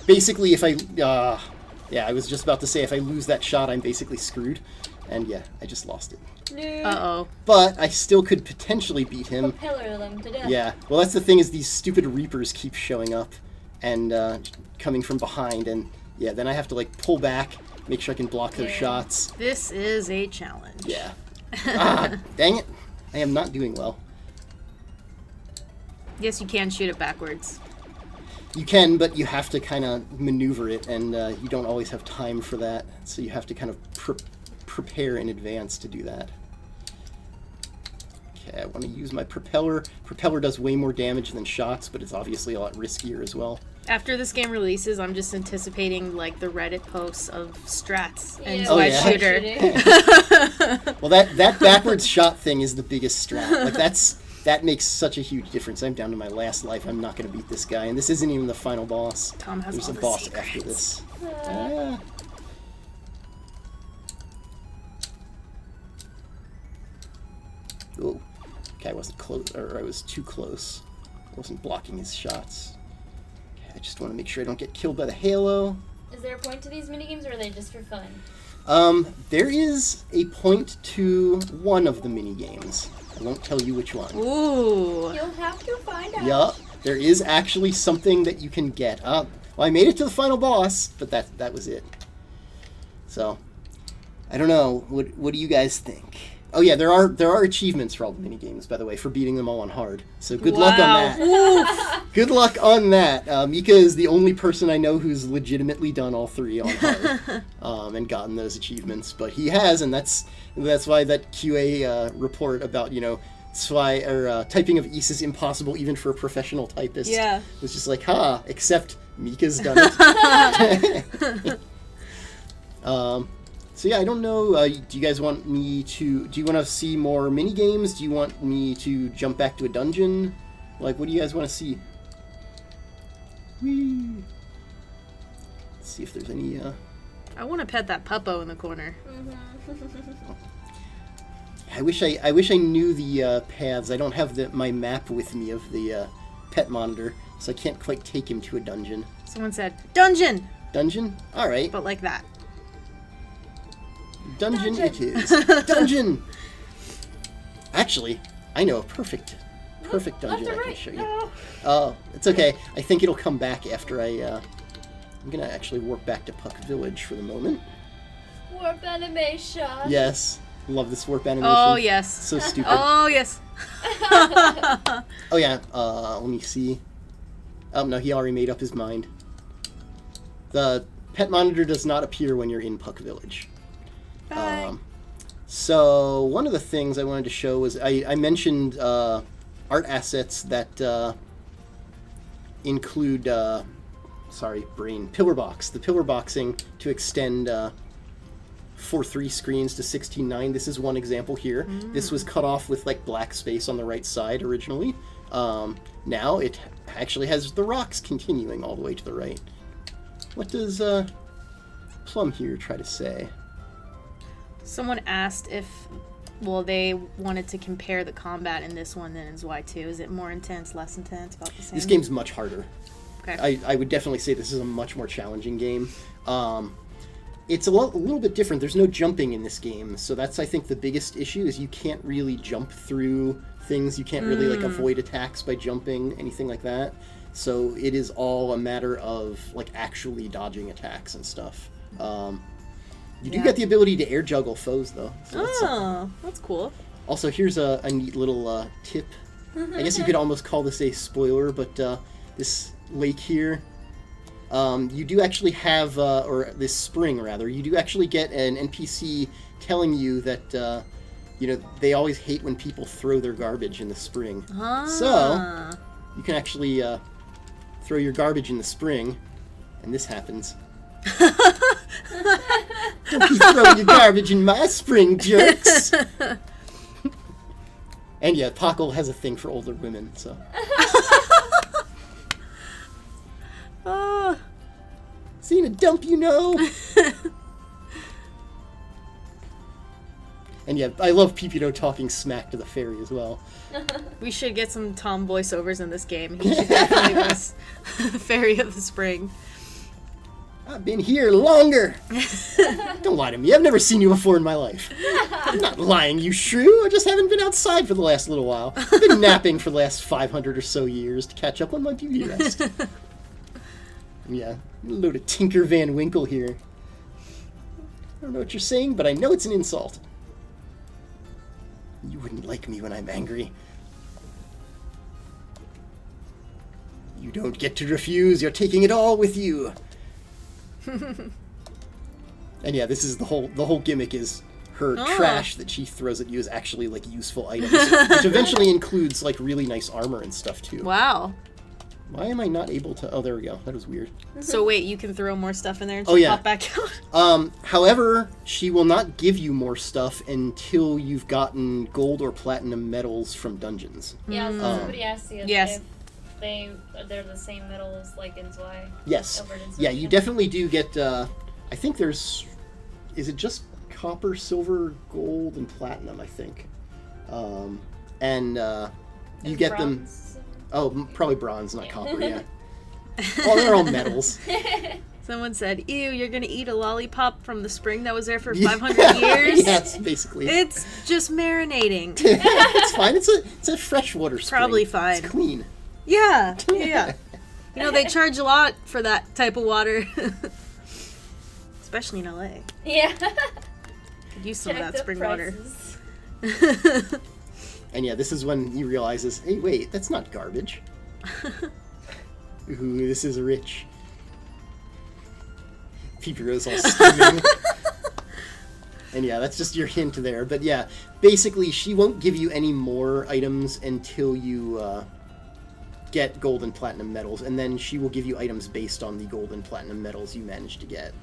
Basically, if I, yeah, I was just about to say, if I lose that shot, I'm basically screwed. And yeah, I just lost it. Uh-oh. But I still could potentially beat him. Propeller them to death. Yeah, well, that's the thing, is these stupid Reapers keep showing up and coming from behind, and yeah, then I have to like pull back, make sure I can block their shots. This is a challenge. Yeah. Dang it. I am not doing well. Yes, you can shoot it backwards. You can, but you have to kind of maneuver it, and you don't always have time for that, so you have to kind of prepare in advance to do that. Okay, I want to use my propeller. Propeller does way more damage than shots, but it's obviously a lot riskier as well. After this game releases, I'm just anticipating like the Reddit posts of strats and Oh, Zwei yeah. shooter. Well, that backwards shot thing is the biggest strat. Like that makes such a huge difference. I'm down to my last life. I'm not going to beat this guy, and this isn't even the final boss. Tom has There's all a the boss secrets. after this. Oh, okay, I wasn't close, or I was too close. I wasn't blocking his shots. Okay, I just want to make sure I don't get killed by the halo. Is there a point to these minigames, or are they just for fun? There is a point to one of the mini games. I won't tell you which one. Ooh. You'll have to find out. Yup, there is actually something that you can get. Well, I made it to the final boss, but that was it. So, I don't know. What do you guys think? Oh yeah, there are achievements for all the mini games, by the way, for beating them all on hard. So good luck on that. Good luck on that. Mika is the only person I know who's legitimately done all three on hard and gotten those achievements. But he has, and that's why that QA report about, Zwei, or typing of Ys is impossible even for a professional typist. Yeah. It was just like, except Mika's done it. So yeah, I don't know. Do you guys want me to? Do you want to see more mini games? Do you want me to jump back to a dungeon? Like, what do you guys want to see? Whee! Let's see if there's any. I want to pet that puppo in the corner. I wish I knew the paths. I don't have my map with me of the pet monitor, so I can't quite take him to a dungeon. Someone said dungeon. Dungeon? All right. But like that. Dungeon it is. Dungeon! Actually, I know a perfect dungeon I can show you. No. Oh, it's okay. I think it'll come back after I'm gonna actually warp back to Puck Village for the moment. Warp animation. Yes. Love this warp animation. Oh, yes. So stupid. Oh, yes. Oh, yeah. Let me see. Oh, no, he already made up his mind. The pet monitor does not appear when you're in Puck Village. Bye. So one of the things I wanted to show was I mentioned art assets that include pillar box. The pillar boxing to extend 4:3 screens to 16:9. This is one example here. This was cut off with like black space on the right side originally. Now it actually has the rocks continuing all the way to the right. What does Plum here try to say? Someone asked if, they wanted to compare the combat in this one than in Zwei 2. Is it more intense, less intense, about the same? This game's much harder. Okay. I would definitely say this is a much more challenging game. It's a little bit different. There's no jumping in this game, so that's, I think, the biggest issue is you can't really jump through things. You can't really like avoid attacks by jumping, anything like that. So it is all a matter of like actually dodging attacks and stuff. You do get the ability to air juggle foes, though. So that's cool. Also, here's a neat little tip. I guess you could almost call this a spoiler, but this lake here, you do actually have, or this spring rather, you do actually get an NPC telling you that, they always hate when people throw their garbage in the spring. So, you can actually throw your garbage in the spring, and this happens. Don't be throwing your garbage in my spring, jerks! And yeah, Pockle has a thing for older women, so. Seen a dump, And yeah, I love Pipito talking smack to the fairy as well. We should get some Tom voiceovers in this game. He should definitely was Fairy of the Spring. I've been here longer. Don't lie to me. I've never seen you before in my life. I'm not lying, you shrew. I just haven't been outside for the last little while. I've been napping for the last 500 or so years to catch up on my beauty rest. Yeah, a load of Tinker Van Winkle here. I don't know what you're saying, but I know it's an insult. You wouldn't like me when I'm angry. You don't get to refuse. You're taking it all with you. And yeah, this is the whole gimmick is her trash that she throws at you is actually like useful items, which eventually includes like really nice armor and stuff too. Wow. Why am I not able to? Oh, there we go. That was weird. So wait, you can throw more stuff in there and pop back out? However, she will not give you more stuff until you've gotten gold or platinum medals from dungeons. Yeah, somebody asked you yes. if they're the same medals like in Zwei. Yes. Yeah, you definitely do get, I think is it just copper, silver, gold, and platinum, I think. You get them... Oh, probably bronze, not copper, yeah. Well, they're all metals. Someone said, ew, you're going to eat a lollipop from the spring that was there for 500 years? Yes, basically. It's just marinating. It's fine. It's a freshwater spring. Probably fine. It's clean. Yeah. They charge a lot for that type of water. Especially in LA. Yeah. Could use some of that spring prices. water. And yeah, this is when he realizes, hey, wait, that's not garbage. Ooh, this is rich. Peepero's all steaming. And yeah, that's just your hint there. But yeah, basically, she won't give you any more items until you get gold and platinum medals, and then she will give you items based on the gold and platinum medals you managed to get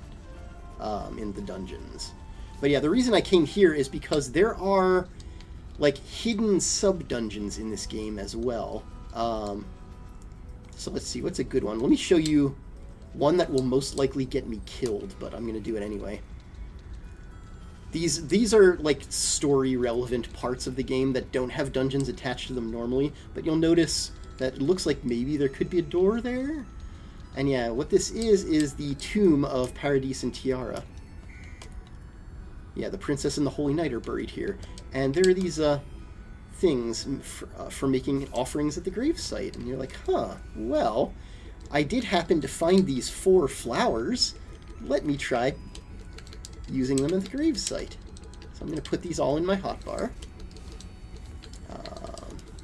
in the dungeons. But yeah, the reason I came here is because there are like hidden sub-dungeons in this game as well. So let's see, what's a good one? Let me show you one that will most likely get me killed, but I'm going to do it anyway. These are like story relevant parts of the game that don't have dungeons attached to them normally, but you'll notice that it looks like maybe there could be a door there. And yeah, what this is the tomb of Paradis and Tiara. Yeah, the princess and the Holy Knight are buried here. And there are these things for making offerings at the gravesite. And you're like, huh, well, I did happen to find these 4 flowers. Let me try using them at the gravesite. So I'm going to put these all in my hotbar.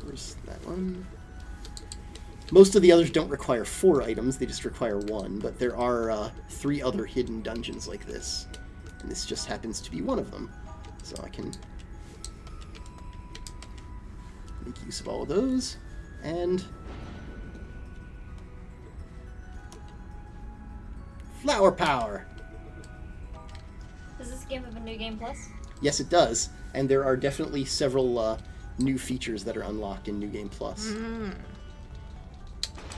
Where's that one? Most of the others don't require 4 items, they just require 1, but there are 3 other hidden dungeons like this. And this just happens to be one of them. So I can make use of all of those. And flower power! Does this game have a new game plus? Yes, it does. And there are definitely several new features that are unlocked in New Game Plus.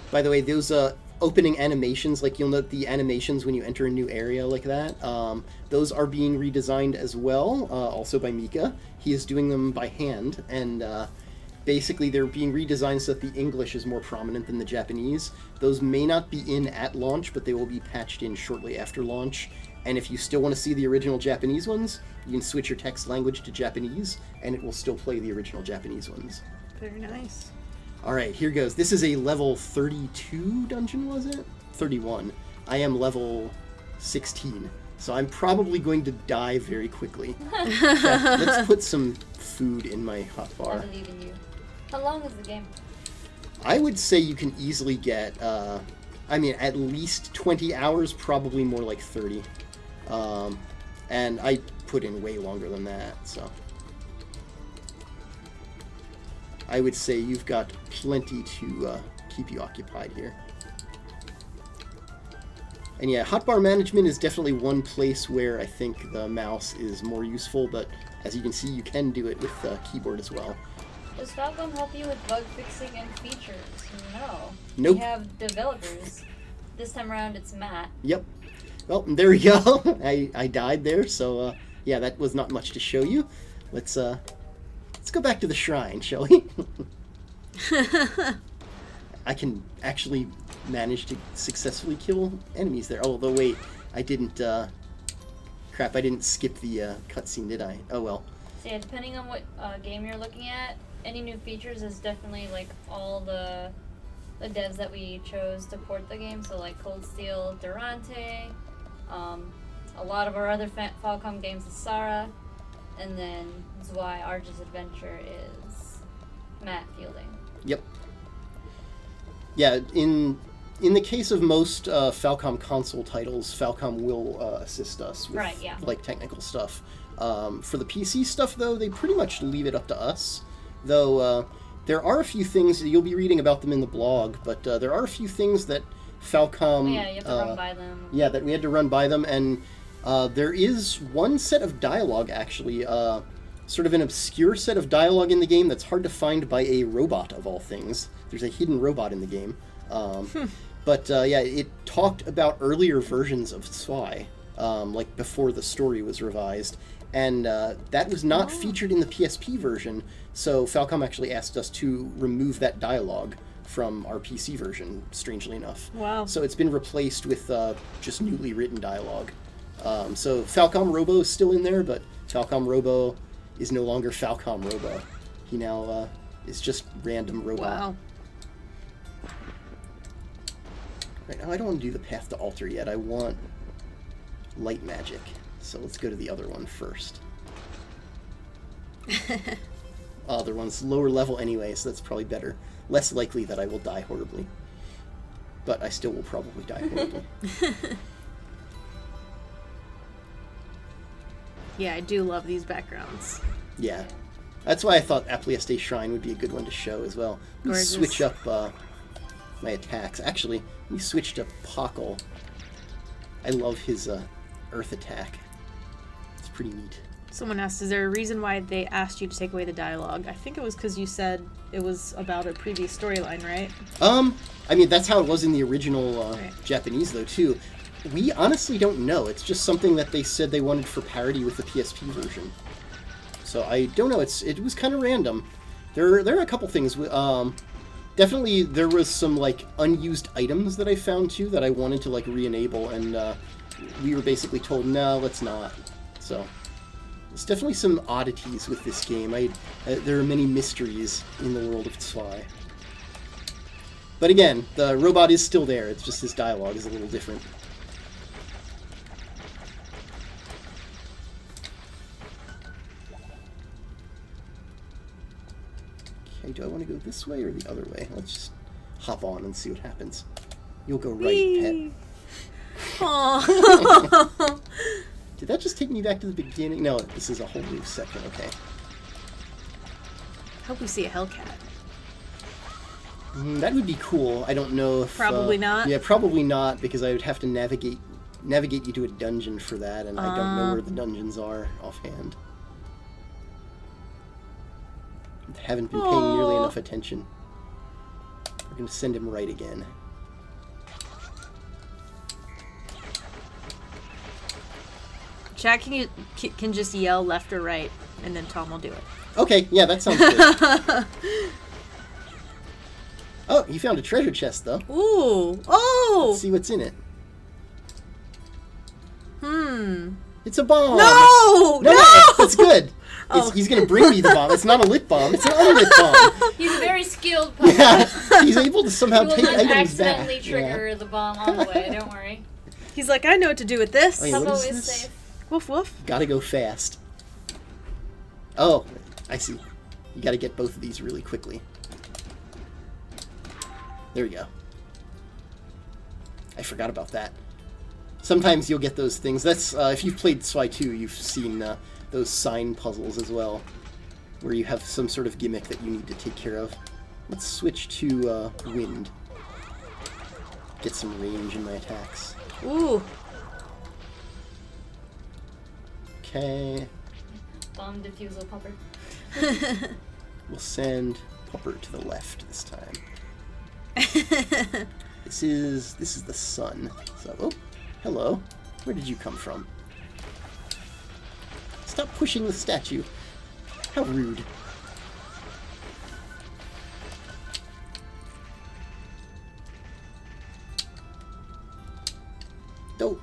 By the way, those opening animations, like you'll note the animations when you enter a new area like that, those are being redesigned as well, also by Mika. He is doing them by hand, and basically they're being redesigned so that the English is more prominent than the Japanese. Those may not be in at launch, but they will be patched in shortly after launch. And if you still want to see the original Japanese ones, you can switch your text language to Japanese, and it will still play the original Japanese ones. Very nice. Alright, here goes. This is a level 32 dungeon, was it? 31. I am level 16, so I'm probably going to die very quickly. Let's put some food in my hotbar. I believe in you. How long is the game? I would say you can easily get, at least 20 hours, probably more like 30. And I put in way longer than that, so I would say you've got plenty to keep you occupied here. And yeah, hotbar management is definitely one place where I think the mouse is more useful, but as you can see, you can do it with keyboard as well. Does Falcon help you with bug fixing and features? No. Nope. We have developers. This time around, it's Matt. Yep. Well, there we go. I died there, so yeah, that was not much to show you. Let's go back to the shrine, shall we? I can actually manage to successfully kill enemies there. Although, wait, I didn't... crap, I didn't skip the cutscene, did I? Oh, well. So yeah, depending on what game you're looking at, any new features is definitely, like, all the devs that we chose to port the game. So, like, Cold Steel, Durante, a lot of our other Falcom games is Sarah, and then Zwei, Arges Adventure is Matt Fielding. Yep. Yeah, in the case of most Falcom console titles, Falcom will assist us with like technical stuff. For the PC stuff, though, they pretty much leave it up to us. Though there are a few things, you'll be reading about them in the blog, but there are a few things that Falcom... Yeah, you have to run by them. Yeah, that we had to run by them, and there is one set of dialogue, actually, sort of an obscure set of dialogue in the game that's hard to find by a robot, of all things. There's a hidden robot in the game. But yeah, it talked about earlier versions of Zwei, like before the story was revised, and that was not featured in the PSP version, so Falcom actually asked us to remove that dialogue from our PC version, strangely enough. Wow. So it's been replaced with just newly written dialogue. So Falcom Robo is still in there, but Falcom Robo is no longer Falcom Robo. He now is just random robot. Wow. Right now I don't want to do the Path to Altar yet. I want light magic. So let's go to the other one first. Other one's lower level anyway, so that's probably better. Less likely that I will die horribly. But I still will probably die horribly. Yeah, I do love these backgrounds. Yeah. That's why I thought Aplieste Shrine would be a good one to show as well. Let me Gorgeous. switch up my attacks. Actually, we switched up Pockle. I love his earth attack. It's pretty neat. Someone asked, is there a reason why they asked you to take away the dialogue? I think it was because you said it was about a previous storyline, right? I mean, that's how it was in the original Right. Japanese, though, too. We honestly don't know. It's just something that they said they wanted for parody with the PSP version. So I don't know. It was kind of random. There are a couple things. Definitely, there was some like unused items that I found too that I wanted to like re-enable, and we were basically told no, let's not. So there's definitely some oddities with this game. There are many mysteries in the world of Zwei. But again, the robot is still there. It's just his dialogue is a little different. Okay, do I want to go this way or the other way? Let's just hop on and see what happens. You'll go right, pet. Aww. Did that just take me back to the beginning? No, this is a whole new section. Okay. Hope we see a Hellcat. That would be cool. I don't know if... Probably not? Yeah, probably not, because I would have to navigate you to a dungeon for that, and I don't know where the dungeons are offhand. Haven't been paying nearly enough attention. We're going to send him right again. Chat can just yell left or right, and then Tom will do it. Okay, yeah, that sounds good. Oh, you found a treasure chest, though. Ooh! Oh! Let's see what's in it. Hmm. It's a bomb! No! That's good. Oh. He's going to bring me the bomb. It's not a lit bomb. It's an unlit bomb. He's very skilled. Puppet. Yeah, he's able to somehow He will take not items back. accidentally trigger the bomb on the way. Don't worry. He's like, I know what to do with this. Oh, yeah, what Puppo is is this? safe. Woof woof. Gotta go fast. Oh, I see. You gotta get both of these really quickly. There we go. I forgot about that. Sometimes you'll get those things. That's if you've played Zwei 2, you've seen those sign puzzles as well, where you have some sort of gimmick that you need to take care of. Let's switch to wind. Get some range in my attacks. Ooh. Okay. Bomb defusal pupper. We'll send Pupper to the left this time. This is the sun. So, oh, hello. Where did you come from? Stop pushing the statue. How rude. Don't.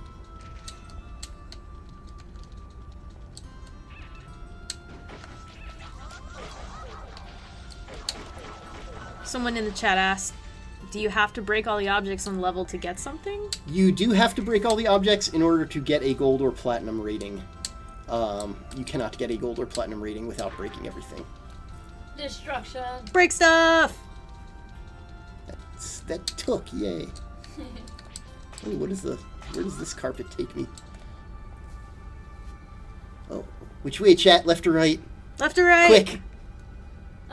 Someone in the chat asked, do you have to break all the objects on the level to get something? You do have to break all the objects in order to get a gold or platinum rating. You cannot get a gold or platinum rating without breaking everything. Destruction. Break stuff! That took, yay. Ooh, where does this carpet take me? Oh, which way, chat? Left or right? Left or right? Quick!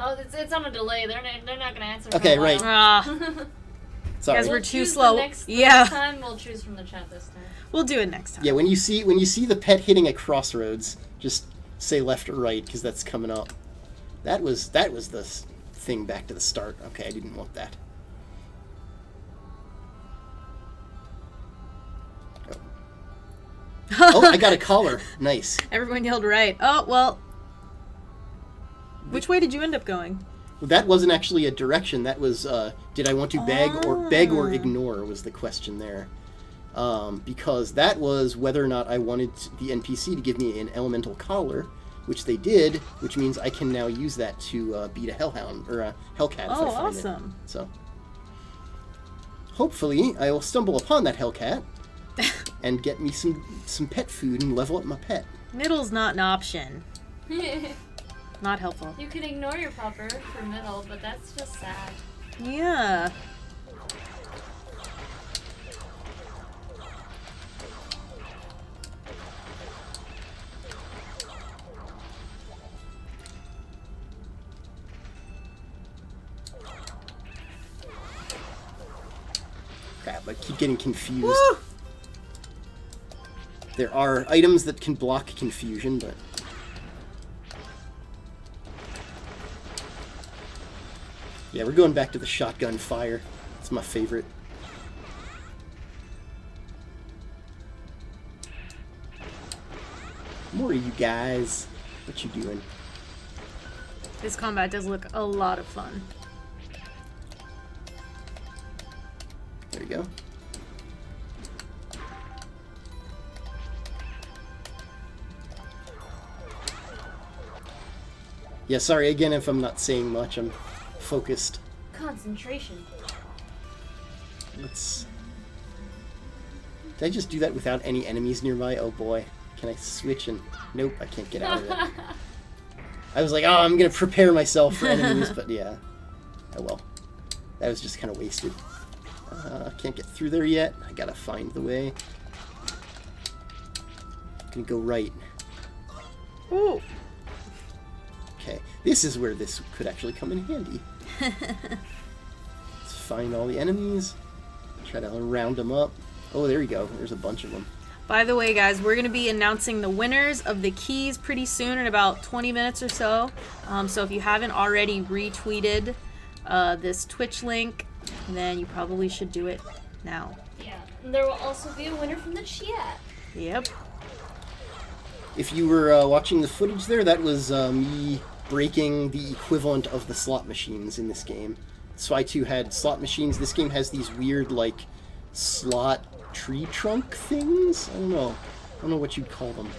Oh, it's on a delay. They're not gonna answer. Okay, for a while. Ah, Sorry. Guys, we're We'll too choose slow. The next Yeah. time we'll choose from the chat this time. we'll do it next time. Yeah, when you see the pet hitting a crossroads, just say left or right because that's coming up. That was the thing back to the start. Okay, I didn't want that. Oh, I got a collar. Nice. Everyone yelled right. Oh, well. Which way did you end up going? Well, that wasn't actually a direction. That was did I want to beg or ignore was the question there. Because that was whether or not I wanted the NPC to give me an elemental collar, which they did, which means I can now use that to beat a hellhound or a hellcat if I find awesome. it. So hopefully I will stumble upon that hellcat and get me some pet food and level up my pet. Middle's not an option. Not helpful. You can ignore your pupper for middle, but that's just sad. Yeah. Crap, I keep getting confused. Woo! There are items that can block confusion, but... Yeah, we're going back to the shotgun fire. It's my favorite. More of you guys. What you doing? This combat does look a lot of fun. There you go. Yeah, sorry again if I'm not saying much. I'm focused. Concentration. Let's... Did I just do that without any enemies nearby? Oh boy. Can I switch and... Nope, I can't get out of it. I was like, oh, I'm gonna prepare myself for enemies, but yeah. Oh well. That was just kind of wasted. Can't get through there yet. I gotta find the way. Gonna go right. Ooh. Okay, this is where this could actually come in handy. Let's find all the enemies. Try to round them up. Oh, there you go. There's a bunch of them. By the way, guys, we're going to be announcing the winners of the keys pretty soon in about 20 minutes or so. So if you haven't already retweeted this Twitch link, then you probably should do it now. Yeah, and there will also be a winner from the chat. Yep. If you were watching the footage there, that was me breaking the equivalent of the slot machines in this game. Zwei 2 had slot machines. This game has these weird, like, slot tree trunk things? I don't know what you'd call them.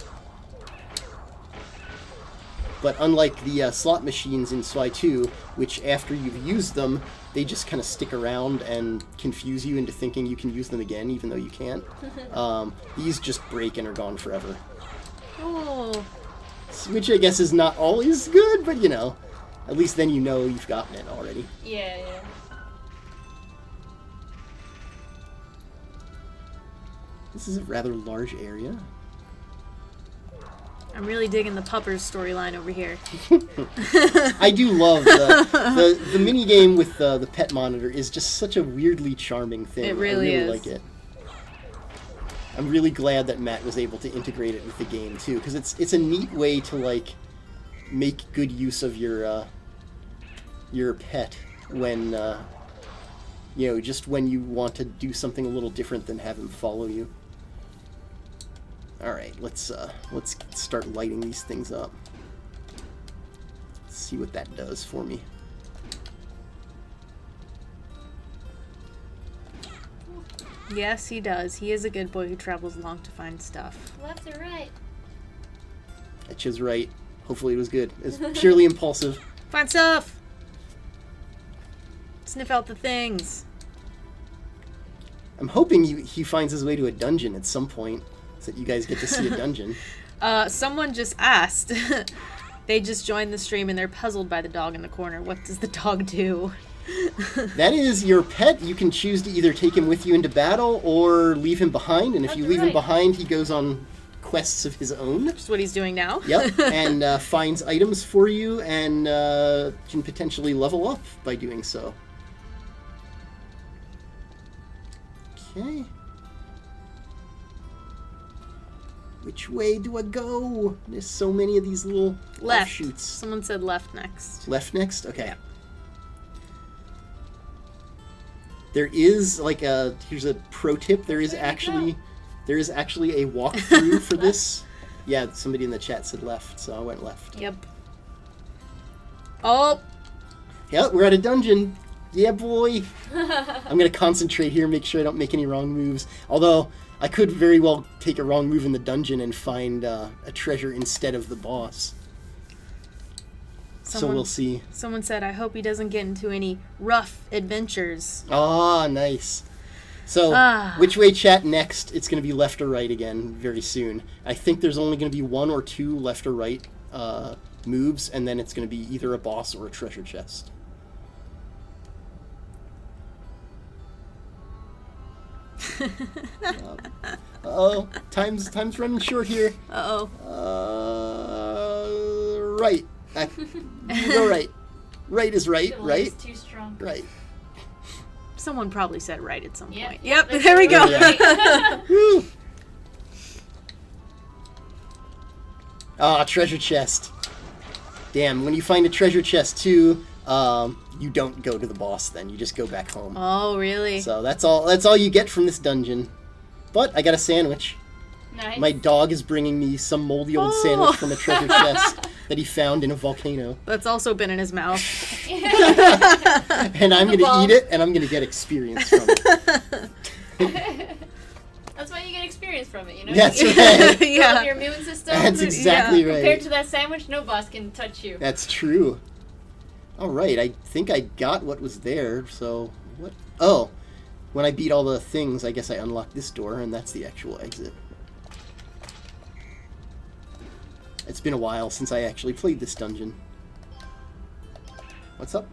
But unlike the slot machines in Zwei 2, which after you've used them, they just kind of stick around and confuse you into thinking you can use them again, even though you can't. These just break and are gone forever. Oh. Which I guess is not always good, but you know, at least then you know you've gotten it already. Yeah, yeah. This is a rather large area. I'm really digging the Puppers storyline over here. I do love the mini game with the pet monitor is just such a weirdly charming thing. It really I really is. like it. I'm really glad that Matt was able to integrate it with the game too, because it's a neat way to like make good use of your pet when you know, just when you want to do something a little different than have him follow you. All right, let's start lighting these things up. Let's see what that does for me. Yes, he does. He is a good boy who travels long to find stuff. Left or right? I chose right. Hopefully it was good. It's purely impulsive. Find stuff! Sniff out the things. I'm hoping he finds his way to a dungeon at some point, so that you guys get to see a dungeon. Someone just asked. They just joined the stream and they're puzzled by the dog in the corner. What does the dog do? That is your pet. You can choose to either take him with you into battle or leave him behind, and if you leave him behind, he goes on quests of his own. Which is what he's doing now. Yep, and finds items for you and can potentially level up by doing so. Okay. Which way do I go? There's so many of these little Left. offshoots. Someone said left next. Left next? Okay. Yeah. There is like here's a pro tip. There is actually a walkthrough for this. Yeah, somebody in the chat said left, so I went left. Yep. Oh! Yep, we're at a dungeon. Yeah, boy. I'm gonna concentrate here, make sure I don't make any wrong moves. Although I could very well take a wrong move in the dungeon and find a treasure instead of the boss. So we'll see. Someone said, I hope he doesn't get into any rough adventures. Ah, nice. So, which way chat next? It's going to be left or right again very soon. I think there's only going to be one or two left or right moves, and then it's going to be either a boss or a treasure chest. Uh-oh, time's running short here. Uh-oh. Right. You go right. Right is right, right? Too strong. Right. Someone probably said right at some Yep, point. yep, Yep, there we go. Woo! Ah, treasure chest. Damn, when you find a treasure chest too, you don't go to the boss then. You just go back home. Oh, really? So that's all you get from this dungeon. But I got a sandwich. Nice. My dog is bringing me some moldy old sandwich from a treasure chest that he found in a volcano. That's also been in his mouth. And I'm going to eat it, and I'm going to get experience from it. That's why you get experience from it, you know? That's You right. build Yeah. up your immune system. That's exactly Yeah. right. Compared to that sandwich, no boss can touch you. That's true. All right, I think I got what was there, so what? Oh, when I beat all the things, I guess I unlocked this door, and that's the actual exit. It's been a while since I actually played this dungeon. What's up?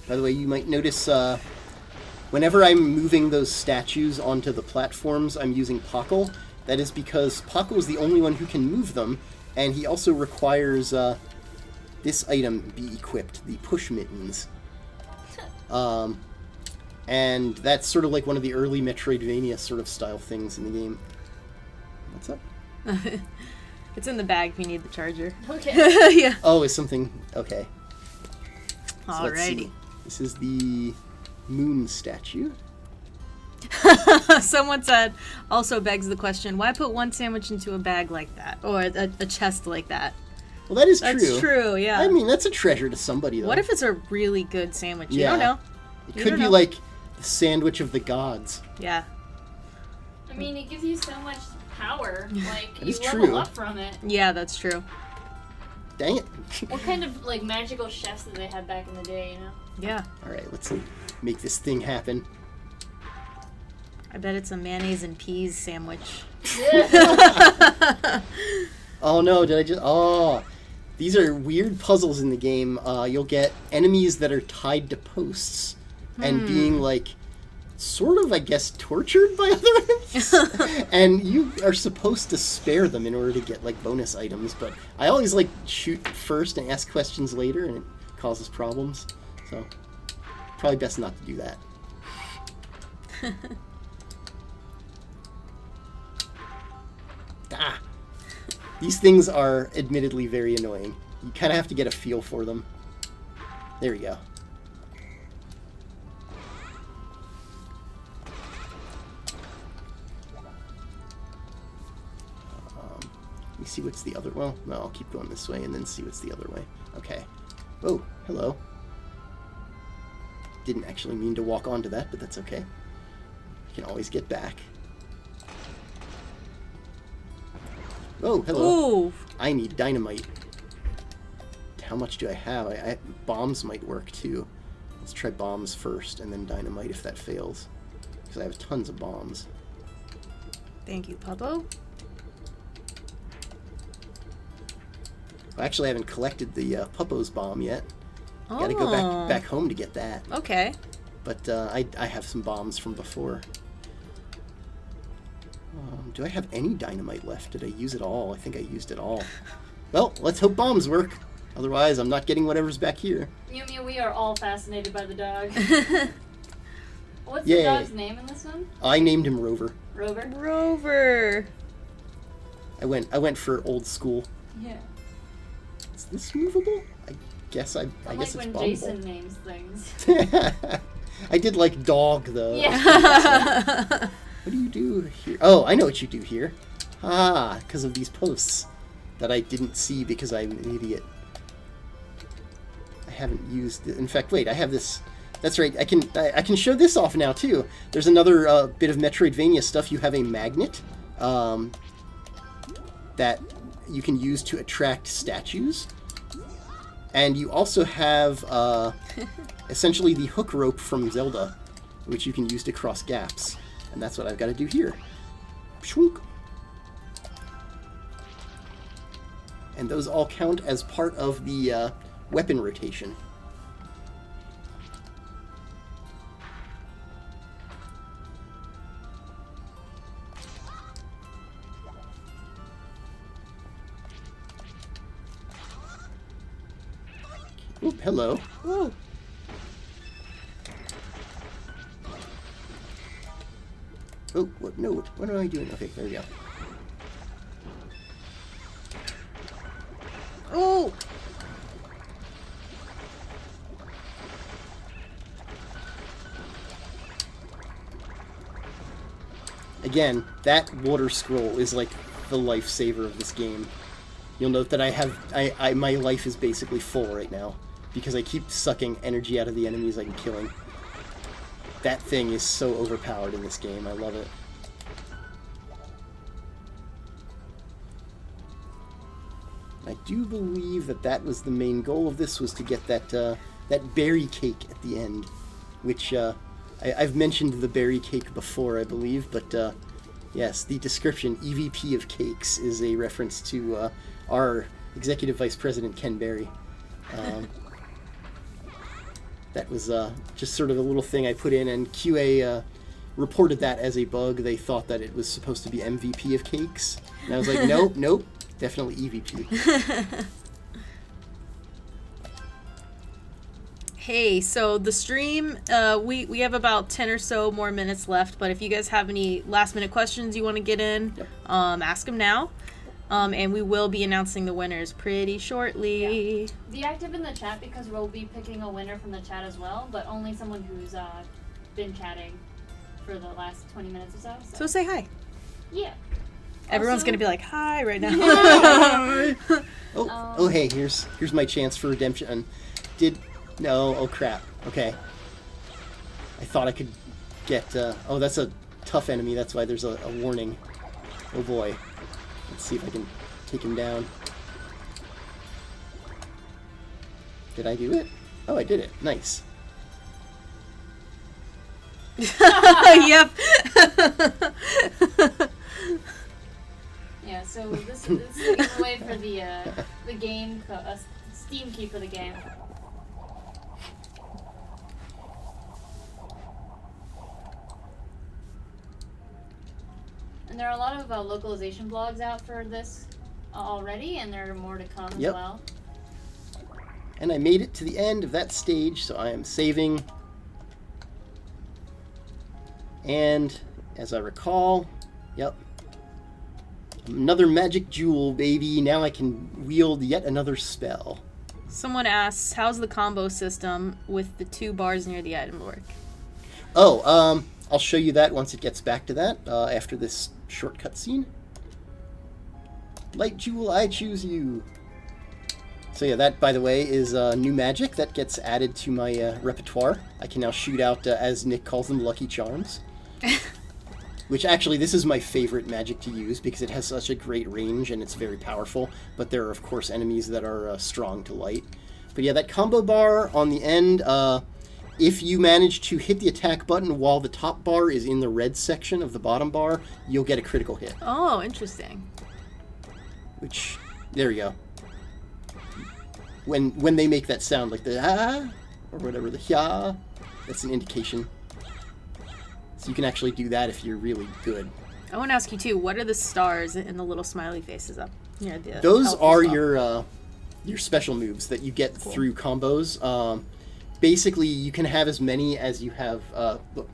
By the way, you might notice whenever I'm moving those statues onto the platforms, I'm using Pockle. That is because Pockle is the only one who can move them, and he also requires this item be equipped, the push mittens. And that's sort of like one of the early Metroidvania sort of style things in the game. What's up? It's in the bag if you need the charger. Okay. Yeah. Oh, is something... Okay. So let's see. Alrighty. This is the moon statue. Someone said, also begs the question, why put one sandwich into a bag like that? Or a chest like that? Well, that is That's true, yeah. I mean, that's a treasure to somebody, though. What if it's a really good sandwich? You Yeah. don't know. It You could don't be know. like the sandwich of the gods. Yeah. I mean, it gives you so much power. Like, That you is level true. up from it. Yeah, that's true. Dang it. What kind of, like, magical chefs did they have back in the day, you know? Yeah. Alright, let's make this thing happen. I bet it's a mayonnaise and peas sandwich. Oh no, did I just... Oh, these are weird puzzles in the game. You'll get enemies that are tied to posts and being, like, sort of, I guess, tortured by other enemies. And you are supposed to spare them in order to get, like, bonus items. But I always, like, shoot first and ask questions later, and it causes problems. So, probably best not to do that. Ah! These things are admittedly very annoying. You kind of have to get a feel for them. There we go. Let me see what's the other... Well, no, I'll keep going this way and then see what's the other way. Okay. Oh, hello. Didn't actually mean to walk onto that, but that's okay. You can always get back. Oh, hello. Ooh. I need dynamite. How much do I have? Bombs might work too. Let's try bombs first and then dynamite if that fails. Because I have tons of bombs. Thank you, Puppo. Actually, I haven't collected the Puppo's bomb yet. Gotta go back home to get that. Okay. But I have some bombs from before. Do I have any dynamite left? Did I use it all? I think I used it all. Well, let's hope bombs work. Otherwise, I'm not getting whatever's back here. Yumi, we are all fascinated by the dog. What's Yay. the dog's name in this one? I named him Rover. Rover? Rover. I went for old school. Yeah. Is this movable? I guess Like it's when bombable. Jason names things. I did like dog though. Yeah. What do you do here? Oh, I know what you do here. Ah, because of these posts that I didn't see because I'm an idiot. I haven't used it. In fact, wait, I have this. That's right. I can show this off now too. There's another bit of Metroidvania stuff. You have a magnet that you can use to attract statues. And you also have essentially the hook rope from Zelda, which you can use to cross gaps. And that's what I've got to do here. Shwook. And those all count as part of the weapon rotation. Oop, hello. Ooh. Oh, what? No, what am I doing? Okay, there we go. Ooh. Again, that water scroll is like the lifesaver of this game. You'll note that my life is basically full right now because I keep sucking energy out of the enemies I'm killing. That thing is so overpowered in this game. I love it. I do believe that was the main goal of this, was to get that berry cake at the end, which I've mentioned the berry cake before, I believe, but yes, the description, EVP of Cakes, is a reference to our Executive Vice President, Ken Berry. That was just sort of a little thing I put in, and QA reported that as a bug. They thought that it was supposed to be MVP of Cakes, and I was like, nope, definitely EVP. Hey, so the stream, we have about 10 or so more minutes left, but if you guys have any last minute questions you want to get in, Yep. Ask them now. And we will be announcing the winners pretty shortly. Yeah. Be active in the chat because we'll be picking a winner from the chat as well, but only someone who's been chatting for the last 20 minutes or so. So say hi. Yeah. Everyone's Also- going to be like, hi right now. Oh, hey, here's my chance for redemption. Oh crap. Okay. I thought I could get, oh, that's a tough enemy, that's why there's a warning. Oh boy. Let's see if I can take him down. Did I do it? Oh, I did it. Nice. Yep. Yeah, so this is a giveaway for the game, Steam key for the game. And there are a lot of localization blogs out for this already, and there are more to come as well. And I made it to the end of that stage, so I am saving. And as I recall, yep, another magic jewel, baby. Now I can wield yet another spell. Someone asks, how's the combo system with the 2 bars near the item work? Oh, I'll show you that once it gets back to that, after this short cutscene. Light Jewel, I choose you. So yeah, that, by the way, is new magic that gets added to my repertoire. I can now shoot out, as Nick calls them, Lucky Charms. Which actually, this is my favorite magic to use because it has such a great range and it's very powerful. But there are, of course, enemies that are strong to light. But yeah, that combo bar on the end, if you manage to hit the attack button while the top bar is in the red section of the bottom bar, you'll get a critical hit. Oh, interesting. Which, there you go. When they make that sound, like the ah, or whatever, the ya, that's an indication. So you can actually do that if you're really good. I want to ask you too, what are the stars and the little smiley faces up near the Those health are as well? your special moves that you get through combos. Basically, you can have as many as you have. Look,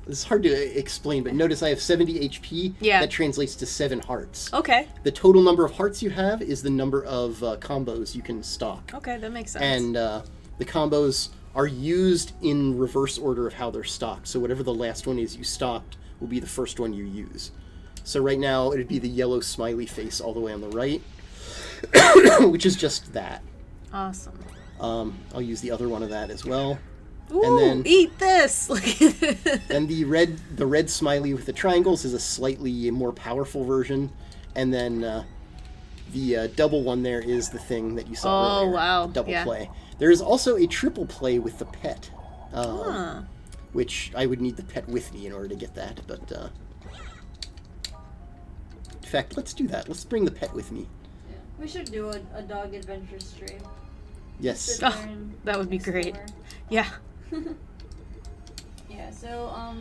it's hard to explain, but notice I have 70 HP. Yeah. That translates to 7 hearts. Okay. The total number of hearts you have is the number of combos you can stock. Okay, that makes sense. And the combos are used in reverse order of how they're stocked. So whatever the last one is you stocked will be the first one you use. So right now, it'd be the yellow smiley face all the way on the right, which is just that. Awesome. I'll use the other one of that as well. Ooh, and then eat this! then the red smiley with the triangles is a slightly more powerful version. And then the double one there is the thing that you saw earlier. Oh, wow. Double Yeah. play. There is also a triple play with the pet. Huh. Which I would need the pet with me in order to get that, but in fact, let's do that. Let's bring the pet with me. Yeah. We should do a dog adventure stream. Yes. Sit Oh, there and that would be great. explore. Yeah. Yeah, so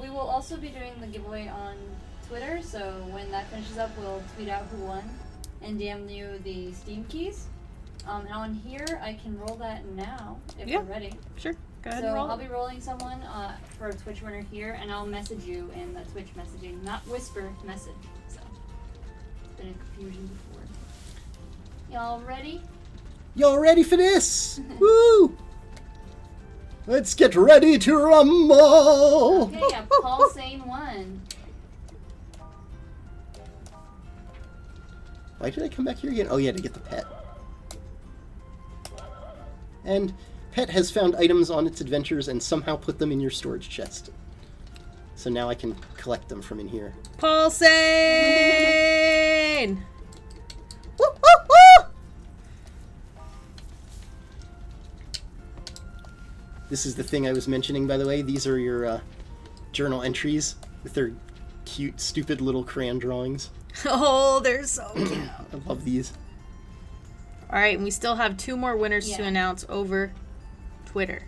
we will also be doing the giveaway on Twitter, so when that finishes up, we'll tweet out who won and DM you the Steam keys. And on here, I can roll that now if Yeah. you're ready. Sure. Go ahead So and roll. I'll be rolling someone for a Twitch winner here, and I'll message you in the Twitch messaging, not whisper message. So it's been a confusion before. Y'all ready? Y'all ready for this? Woo! Let's get ready to rumble! Okay, yeah, Paul Sane 1. Why did I come back here again? Oh yeah, to get the pet. And Pet has found items on its adventures and somehow put them in your storage chest. So now I can collect them from in here. Paul Sane! Woo, woo, woo! This is the thing I was mentioning, by the way. These are your journal entries with their cute, stupid little crayon drawings. Oh, they're so cute. I love these. All right, and we still have 2 more winners to Yeah. announce over Twitter.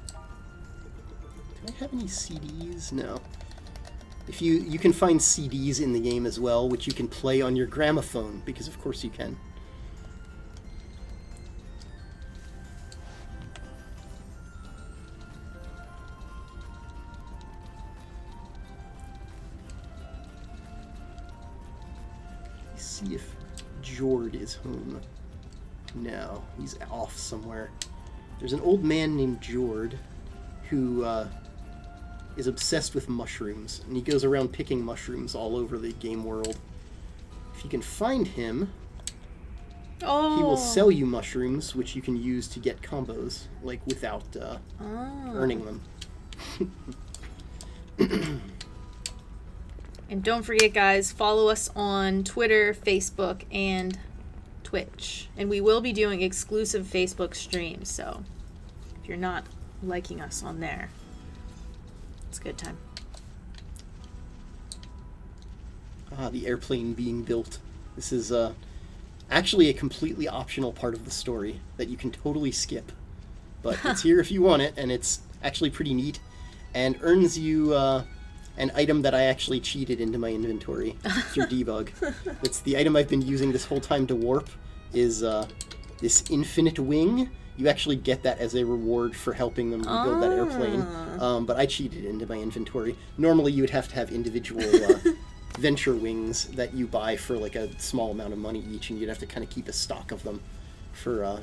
Do I have any CDs? No. If you can find CDs in the game as well, which you can play on your gramophone, because of course you can. Let's see if Jord is home. No, he's off somewhere. There's an old man named Jord who is obsessed with mushrooms, and he goes around picking mushrooms all over the game world. If you can find him, Oh. he will sell you mushrooms, which you can use to get combos, like without earning them. And don't forget, guys, follow us on Twitter, Facebook, and Twitch. And we will be doing exclusive Facebook streams, so if you're not liking us on there, it's a good time. The airplane being built. This is actually a completely optional part of the story that you can totally skip. But it's here if you want it, and it's actually pretty neat, and earns you an item that I actually cheated into my inventory through debug. It's the item I've been using this whole time to warp, is this infinite wing. You actually get that as a reward for helping them rebuild that airplane. But I cheated into my inventory. Normally you would have to have individual venture wings that you buy for like a small amount of money each, and you'd have to kind of keep a stock of them for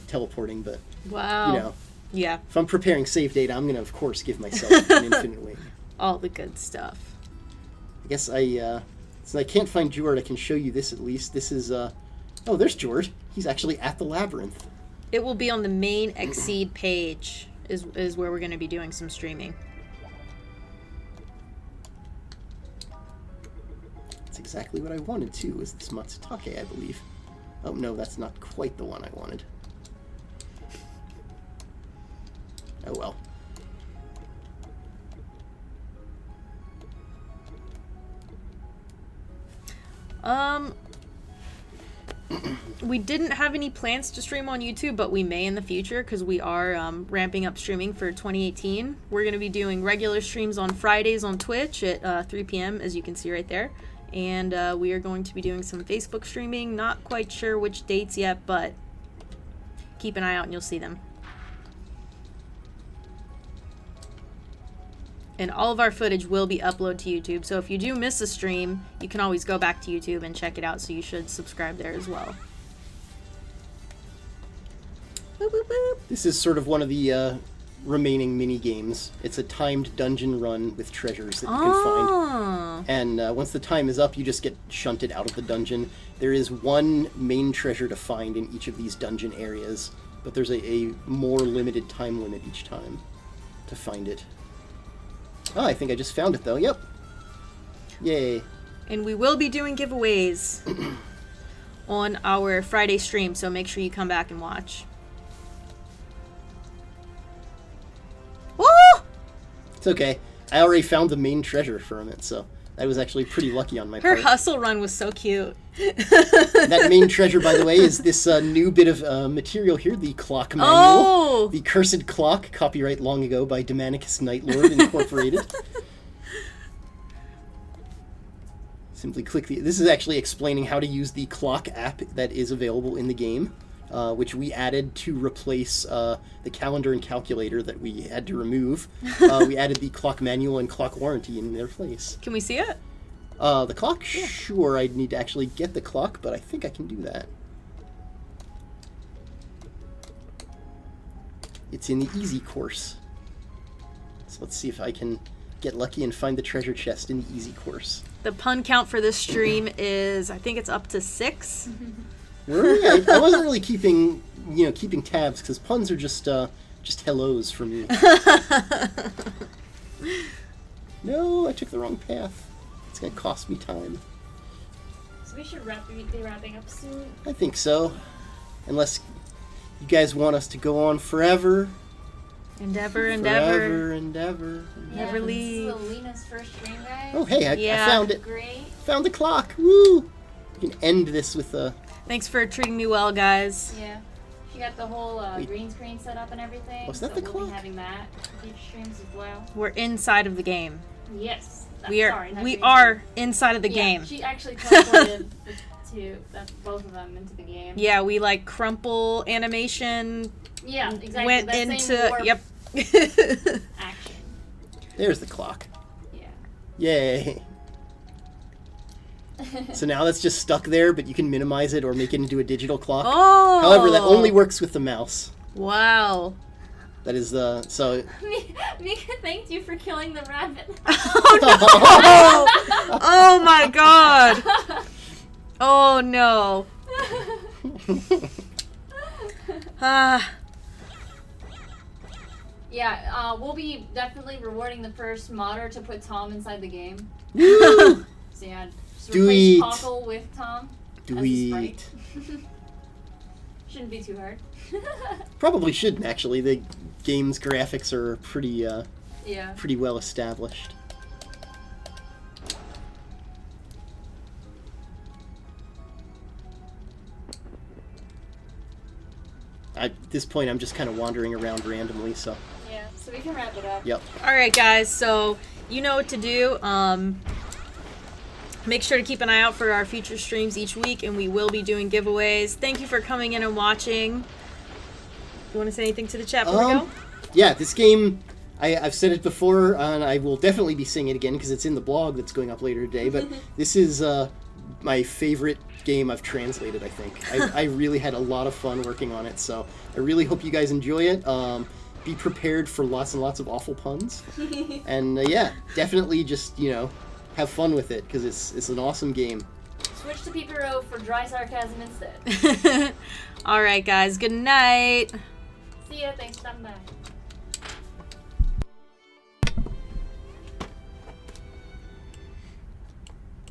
teleporting. But Wow. you know, Yeah, if I'm preparing save data, I'm going to, of course, give myself an infinite wing. all the good stuff. I guess since I can't find Jord, I can show you this at least. This is, oh, there's Jord. He's actually at the labyrinth. It will be on the main XSEED page is where we're going to be doing some streaming. That's exactly what I wanted, too, was this Matsutake, I believe. Oh, no, that's not quite the one I wanted. Oh, well. We didn't have any plans to stream on YouTube, but we may in the future because we are ramping up streaming for 2018. We're going to be doing regular streams on Fridays on Twitch at 3 p.m., as you can see right there. And we are going to be doing some Facebook streaming. Not quite sure which dates yet, but keep an eye out and you'll see them. And all of our footage will be uploaded to YouTube. So if you do miss a stream, you can always go back to YouTube and check it out. So you should subscribe there as well. Boop, boop, boop. This is sort of one of the remaining mini games. It's a timed dungeon run with treasures that you can find. Oh. And once the time is up, you just get shunted out of the dungeon. There is one main treasure to find in each of these dungeon areas, but there's a more limited time limit each time to find it. Oh, I think I just found it, though. Yep. Yay. And we will be doing giveaways on our Friday stream, so make sure you come back and watch. Woo! It's okay. I already found the main treasure from it, so that was actually pretty lucky on my Her part. hustle run was so cute. That main treasure, by the way, is this new bit of material here, the clock manual. Oh! The Cursed Clock, copyright long ago by Demonicus Nightlord, Incorporated. Simply click the... This is actually explaining how to use the clock app that is available in the game, which we added to replace the calendar and calculator that we had to remove. We added the clock manual and clock warranty in their place. Can we see it? The clock? Yeah. Sure, I'd need to actually get the clock, but I think I can do that. It's in the easy course. So let's see if I can get lucky and find the treasure chest in the easy course. The pun count for this stream is, I think it's up to 6. Really? I wasn't really keeping tabs because puns are just hellos for me. No, I took the wrong path. It's gonna cost me time. So we should be wrapping up soon. I think so, unless you guys want us to go on forever. Endeavor. Yeah, Never leave. This is Alina's first stream, guys. Oh, hey, I found it. Great. Found the clock. Woo! We can end this with a... Thanks for treating me well, guys. Yeah. She got the whole green screen set up and everything. Was that so the we'll clock? be having that for future streams as well. We're inside of the game. Yes. We are Sorry, not we green are screen. inside of the Yeah, game. She actually teleported both of them into the game. Yeah, we like crumple animation Yeah, exactly. went that same into warp yep. action. There's the clock. Yeah. Yay. So now that's just stuck there, but you can minimize it or make it into a digital clock. Oh. However, that only works with the mouse. Wow. That is the... So... Mika thanked you for killing the rabbit. Oh no! Oh my god! Oh no! Yeah, we'll be definitely rewarding the first modder to put Tom inside the game. Woo! So yeah, just Do replace it. Pockle with Tom Do as a it. sprite. Shouldn't be too hard. Probably shouldn't, actually. The game's graphics are pretty Yeah. pretty well established. At this point, I'm just kind of wandering around randomly, so... Yeah, so we can wrap it up. Yep. Alright guys, so you know what to do. Make sure to keep an eye out for our future streams each week, and we will be doing giveaways. Thank you for coming in and watching. You want to say anything to the chat before we go? Yeah, this game, I've said it before, and I will definitely be saying it again because it's in the blog that's going up later today, but this is my favorite game I've translated, I think. I really had a lot of fun working on it, so I really hope you guys enjoy it. Be prepared for lots and lots of awful puns. And yeah, definitely just, have fun with it because it's an awesome game. Switch to Peepero for dry sarcasm instead. Alright guys, good night. See ya, thanks for stopping by.